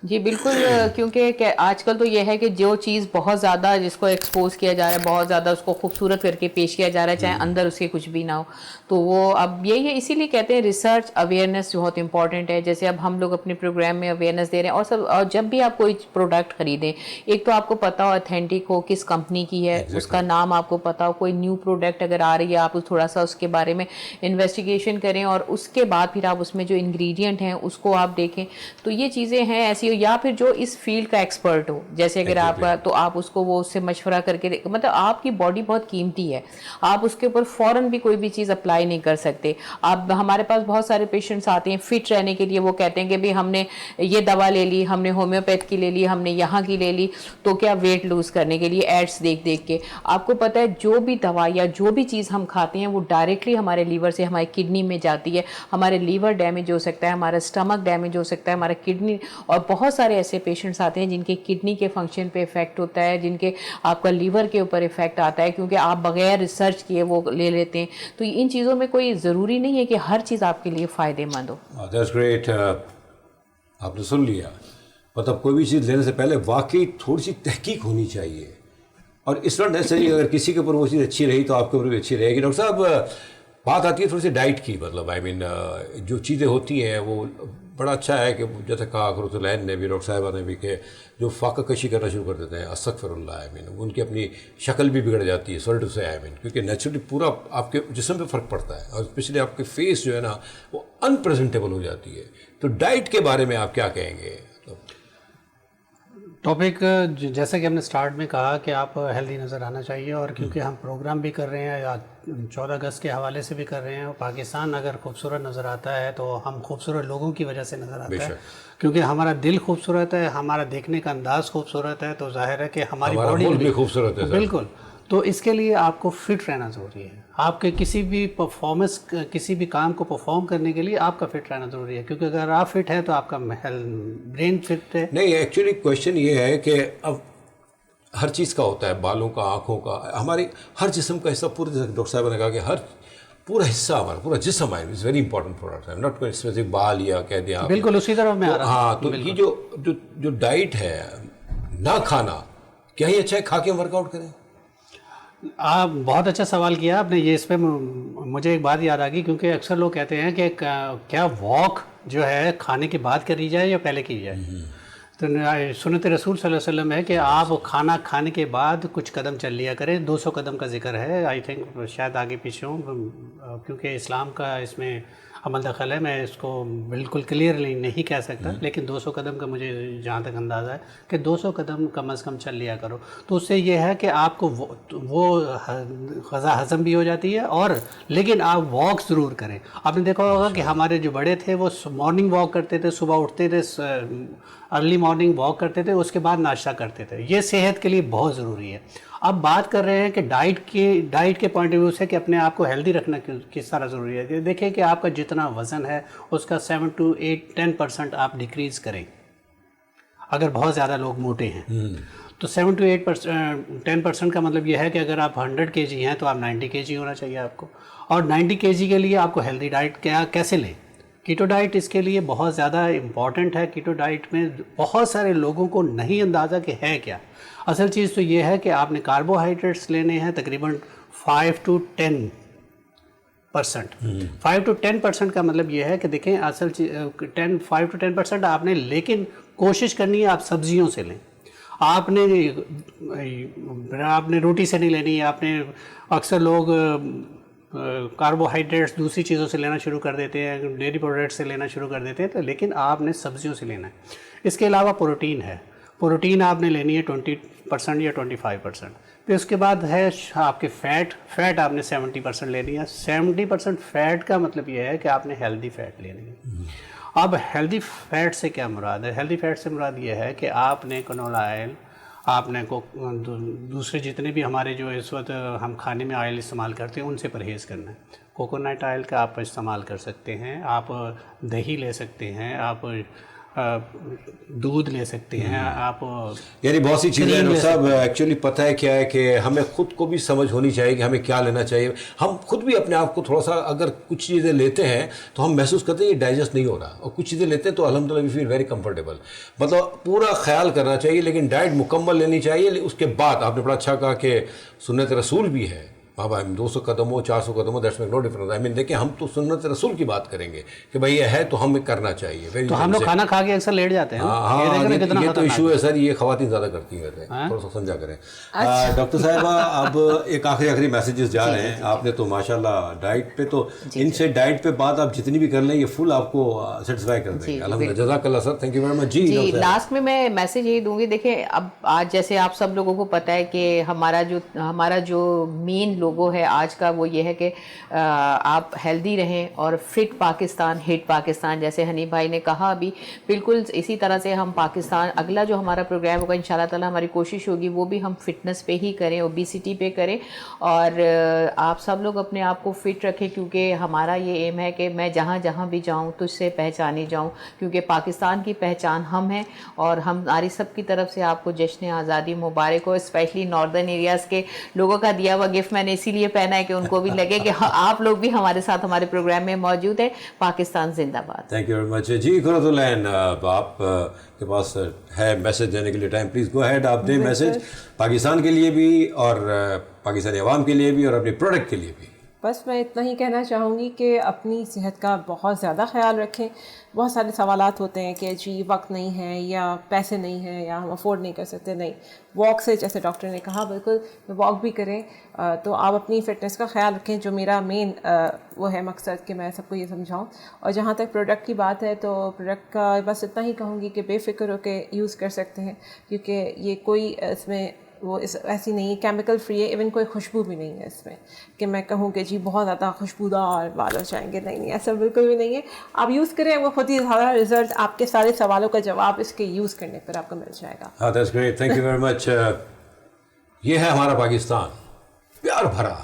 जी बिल्कुल, क्योंकि आजकल तो ये है कि जो चीज़ बहुत ज़्यादा जिसको एक्सपोज किया जा रहा है, बहुत ज़्यादा उसको खूबसूरत करके पेश किया जा रहा है, चाहे अंदर उसके कुछ भी ना हो, तो वो अब यही है। इसीलिए कहते हैं रिसर्च अवेयरनेस बहुत इंपॉर्टेंट है। जैसे अब हम लोग अपने प्रोग्राम में अवेयरनेस दे रहे हैं, और जब भी आप कोई प्रोडक्ट खरीदें, एक तो आपको पता हो ऑथेंटिक हो, किस कंपनी की है, उसका नाम आपको पता हो। कोई न्यू प्रोडक्ट अगर आ रही है, आप थोड़ा सा उसके बारे में इन्वेस्टिगेशन करें, और उसके बाद फिर आप उसमें जो इंग्रेडिएंट हैं उसको आप देखें। तो ये चीज़ें हैं ऐसी, या फिर जो इस फील्ड का एक्सपर्ट हो, जैसे अगर आप, तो आप उसको वो उससे मशवरा करके, मतलब आपकी बॉडी बहुत कीमती है, आप उसके ऊपर फ़ौरन भी कोई भी चीज़ अप्लाई नहीं कर सकते। आप, हमारे पास बहुत सारे पेशेंट्स आते हैं फिट रहने के लिए, वो कहते हैं कि भाई हमने ये दवा ले ली, हमने होम्योपैथ की ले ली, हमने यहाँ की ले ली, तो क्या वेट लूज़ करने के लिए एड्स देख देख के। आपको पता है जो भी दवा या जो भी चीज़ हम खाते हैं वो डायरेक्टली हमारे लीवर से हमारी किडनी में जाती है। हमारे लीवर डैमेज हो सकता है, हमारा स्टमक डैमेज हो सकता है, हमारा किडनी, और बहुत सारे ऐसे पेशेंट्स आते हैं जिनके किडनी के फंक्शन पे इफेक्ट होता है, जिनके आपका लीवर के ऊपर इफेक्ट आता है, क्योंकि आप बगैर रिसर्च किए वो ले लेते हैं। तो इन चीज़ों में कोई ज़रूरी नहीं है कि हर चीज़ आपके लिए फ़ायदेमंद हो। That's great. आपने सुन लिया, मतलब कोई भी चीज़ लेने से पहले वाकई थोड़ी सी तहकीक होनी चाहिए, और इस नॉट नेसेसरी अगर किसी के ऊपर वो चीज़ अच्छी रही तो आपके ऊपर भी अच्छी रहेगी। डॉक्टर साहब, बात आती है थोड़ी सी डाइट की, मतलब आई मीन जो चीज़ें होती हैं वो बड़ा अच्छा है कि जैसे कहा कुरतुलैन ने भी, डॉक्टर साहिबा ने भी, कि जो फाका कशी करना शुरू कर देते हैं, अस्तगफिरुल्लाह, आई मीन उनकी अपनी शक्ल भी बिगड़ जाती है, सॉरी टू से, आई मीन, क्योंकि नेचुरली पूरा आपके जिस्म पे फ़र्क पड़ता है, और स्पेशली आपके फेस जो है ना वो अनप्रेजेंटेबल हो जाती है। तो डाइट के बारे में आप क्या कहेंगे? टॉपिक जैसा कि हमने स्टार्ट में कहा कि आप हेल्दी नज़र आना चाहिए, और क्योंकि हम प्रोग्राम भी कर रहे हैं या 14 अगस्त के हवाले से भी कर रहे हैं, और पाकिस्तान अगर खूबसूरत नज़र आता है तो हम खूबसूरत लोगों की वजह से नज़र आता है, क्योंकि हमारा दिल खूबसूरत है, हमारा देखने का अंदाज खूबसूरत है, तो जाहिर है कि हमारी बॉडी भी खूबसूरत है। बिल्कुल। तो इसके लिए आपको फिट रहना ज़रूरी है। आपके किसी भी परफॉर्मेंस, किसी भी काम को परफॉर्म करने के लिए आपका फिट रहना ज़रूरी है, क्योंकि अगर आप फिट है तो आपका ब्रेन फिट है। नहीं, एक्चुअली क्वेश्चन ये है कि अब हर चीज़ का होता है, बालों का, आँखों का, हमारी हर जिस्म का हिस्सा, पूरे डॉक्टर साहब ने कहा कि हर पूरा हिस्सा हमारा, पूरा जिस्म है, is very important for our, not कोई स्पेसिफिक बाल या कह दिया। बिल्कुल उसी तरफ मैं आ रहा हूँ। हाँ, तो ये जो डाइट है, ना खाना, क्या ही अच्छा है खा के वर्कआउट करें? आप बहुत अच्छा सवाल किया आपने, ये इस पे मुझे एक बात याद आ गई, क्योंकि अक्सर लोग कहते हैं कि क्या वॉक जो है खाने के बाद करी जाए या पहले की जाए। तो सुन्नत रसूल सल्लल्लाहु अलैहि वसल्लम है कि आप खाना खाने के बाद कुछ कदम चल लिया करें। 200 कदम का जिक्र है, आई थिंक शायद आगे पीछे हूँ, क्योंकि इस्लाम का इसमें अमल दखल है, मैं इसको बिल्कुल क्लियरली नहीं कह सकता, लेकिन 200 कदम का मुझे जहाँ तक अंदाज़ा है कि 200 कदम कम से कम चल लिया करो। तो उससे ये है कि आपको वो ग़ज़ा हज़म भी हो जाती है, और लेकिन आप वॉक ज़रूर करें। आपने देखा होगा कि हमारे जो बड़े थे वो मॉर्निंग वॉक करते थे, सुबह उठते थे, अर्ली मॉर्निंग वॉक करते थे, उसके बाद नाश्ता करते थे। ये सेहत के लिए बहुत ज़रूरी है। अब बात कर रहे हैं कि डाइट के पॉइंट ऑफ व्यू से कि अपने आप को हेल्दी रखना किस तरह ज़रूरी है। देखिए कि आपका जितना वज़न है उसका 7 to 10% आप डिक्रीज़ करें। अगर बहुत ज़्यादा लोग मोटे हैं तो 7 to 10% का मतलब यह है कि अगर आप 100 kg हैं तो आप 90 kg होना चाहिए आपको। और 90 kg के लिए आपको हेल्दी डाइट कैसे लें? कीटो डाइट इसके लिए बहुत ज़्यादा इम्पॉर्टेंट है। कीटो डाइट में बहुत सारे लोगों को नहीं अंदाज़ा कि है क्या। असल चीज़ तो ये है कि आपने कार्बोहाइड्रेट्स लेने हैं तकरीबन 5 to 10%। 5 to 10% का मतलब ये है कि देखें असल चीज़ 5 to 10% आपने, लेकिन कोशिश करनी है आप सब्जियों से लें। आपने रोटी से नहीं लेनी है, आपने अक्सर लोग कार्बोहाइड्रेट्स दूसरी चीज़ों से लेना शुरू कर देते हैं, डेयरी प्रोडक्ट्स से लेना शुरू कर देते हैं, तो लेकिन आपने सब्जियों से लेना है। इसके अलावा प्रोटीन है, प्रोटीन आपने लेनी है 20% या 25%। फिर उसके बाद है आपके फ़ैट आपने 70% लेनी है। 70% फ़ैट का मतलब ये है कि आपने हेल्दी फ़ैट लेनी है। अब हेल्दी फ़ैट से क्या मुराद है? हेल्दी फ़ैट से मुराद ये है कि आपने कनोला ऑयल, आपने को दूसरे जितने भी हमारे जो इस वक्त हम खाने में ऑयल इस्तेमाल करते हैं उनसे परहेज़ करना है। कोकोनट ऑयल का आप इस्तेमाल कर सकते हैं, आप दही ले सकते हैं, आप दूध ले सकते हैं, आप यानी बहुत सी चीज़ें डॉक्टर साहब एक्चुअली पता है क्या है कि हमें खुद को भी समझ होनी चाहिए कि हमें क्या लेना चाहिए। हम खुद भी अपने आप को थोड़ा सा अगर कुछ चीज़ें लेते हैं तो हम महसूस करते हैं ये डाइजेस्ट नहीं हो रहा, और कुछ चीज़ें लेते हैं तो अल्हम्दुलिल्लाह वी फील वेरी कंफर्टेबल। मतलब पूरा ख्याल करना चाहिए, लेकिन डाइट मुकम्मल लेनी चाहिए। उसके बाद आपने बड़ा अच्छा कहा कि सुन्नत रसूल भी है। बाबा 200 कदम हो 400 कदम हो, that's make no difference. I mean देखिए, हम तो सुन्नत रसूल की बात करेंगे कि भाई ये है तो हमें करना चाहिए। तो हम लोग खाना खा के अक्सर लेट जाते हैं। ये तो इशू है सर, ये खवातीन ज़्यादा करती हैं, थोड़ा सा समझा करें। डॉक्टर साहिबा, अब एक आखिरी मैसेजेस जा रहे हैं। आपने तो माशाल्लाह डाइट पे तो इनसे डाइट पे बात आप जितनी भी कर लें ये फुल आपको सेटिस्फाई कर देंगे। अल्हम्दुलिल्लाह, जज़ाकल्लाह sir, thank you very much. जी लास्ट में मैं मैसेज यही दूंगी, देखिए अब आज जैसे आप सब लोगों को पता है कि हमारा जो मेन लोगो है आज का वो ये है कि आप हेल्दी रहें और फिट पाकिस्तान, हिट पाकिस्तान, जैसे हनीफ भाई ने कहा अभी, बिल्कुल इसी तरह से हम पाकिस्तान अगला जो हमारा प्रोग्राम होगा इंशाल्लाह ताला हमारी कोशिश होगी वो भी हम फिटनेस पे ही करें, ओबेसिटी पे करें, और आप सब लोग अपने आप को फिट रखें, क्योंकि हमारा ये एम है कि मैं जहाँ जहाँ भी जाऊँ तुझसे पहचानी जाऊँ, क्योंकि पाकिस्तान की पहचान हम हैं। और हमारी सब की तरफ से आपको जश्न आज़ादी मुबारक हो। स्पेशली नॉर्दर्न एरियाज़ के लोगों का दिया हुआ गिफ्ट मैंने इसीलिए पहना है कि उनको भी लगे कि आप लोग भी हमारे साथ हमारे प्रोग्राम में मौजूद है। पाकिस्तान जिंदाबाद। Thank you very much. जी कुरतुलैन, आप के पास है मैसेज देने के लिए टाइम, प्लीज़ गो अहेड, आप दें मैसेज पाकिस्तान के लिए भी और पाकिस्तानी अवाम के लिए भी और अपने प्रोडक्ट के लिए भी। बस मैं इतना ही कहना चाहूँगी कि अपनी सेहत का बहुत ज़्यादा ख्याल रखें। बहुत सारे सवालात होते हैं कि जी वक्त नहीं है या पैसे नहीं हैं या हम अफोर्ड नहीं कर सकते। नहीं, वॉक से, जैसे डॉक्टर ने कहा, बिल्कुल वॉक भी करें। तो आप अपनी फ़िटनेस का ख्याल रखें, जो मेरा मेन वो है मकसद कि मैं सबको ये समझाऊं। और जहाँ तक प्रोडक्ट की बात है तो प्रोडक्ट का बस इतना ही कहूँगी कि बेफ़िक्र होकर यूज़ कर सकते हैं, क्योंकि ये कोई इसमें वो ऐसी नहीं है, केमिकल फ्री है, इवन कोई खुशबू भी नहीं है इसमें कि मैं कहूँ कि जी बहुत ज़्यादा खुशबूदार बाल हो जाएंगे। नहीं, ऐसा बिल्कुल भी नहीं है। आप यूज़ करें, वो खुद ही सारा रिजल्ट, आपके सारे सवालों का जवाब इसके यूज़ करने पर आपको मिल जाएगा। हाँ, that's great, thank you very much. ये है हमारा पाकिस्तान, प्यार भरा,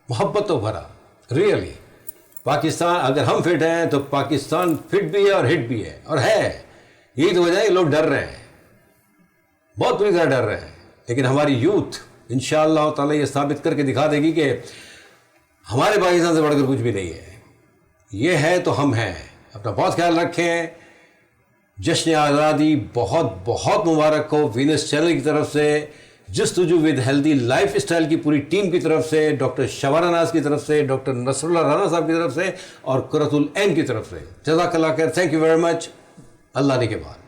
मोहब्बतों भरा, रियली पाकिस्तान। अगर हम फिट हैं तो पाकिस्तान फिट भी है और हिट भी है, और है। यही तो वजह है लोग डर रहे हैं, बहुत बुरी तरह डर रहे हैं, लेकिन हमारी यूथ इंशाअल्लाह ताला ये साबित करके दिखा देगी कि हमारे पाकिस्तान से बढ़कर कुछ भी नहीं है। ये है तो हम हैं। अपना बहुत ख्याल रखें। जश्न आज़ादी बहुत बहुत मुबारक हो वीनस चैनल की तरफ से, जस्तुजू विद हेल्दी लाइफ स्टाइल की पूरी टीम की तरफ से, डॉक्टर शबाना नाज की तरफ से, डॉक्टर नसरुल्लाह राना साहब की तरफ से और कुरतुल ऐन की तरफ से। जज़ाकल्लाह खैर, थैंक यू वेरी मच। अल्लाह ने के बाद।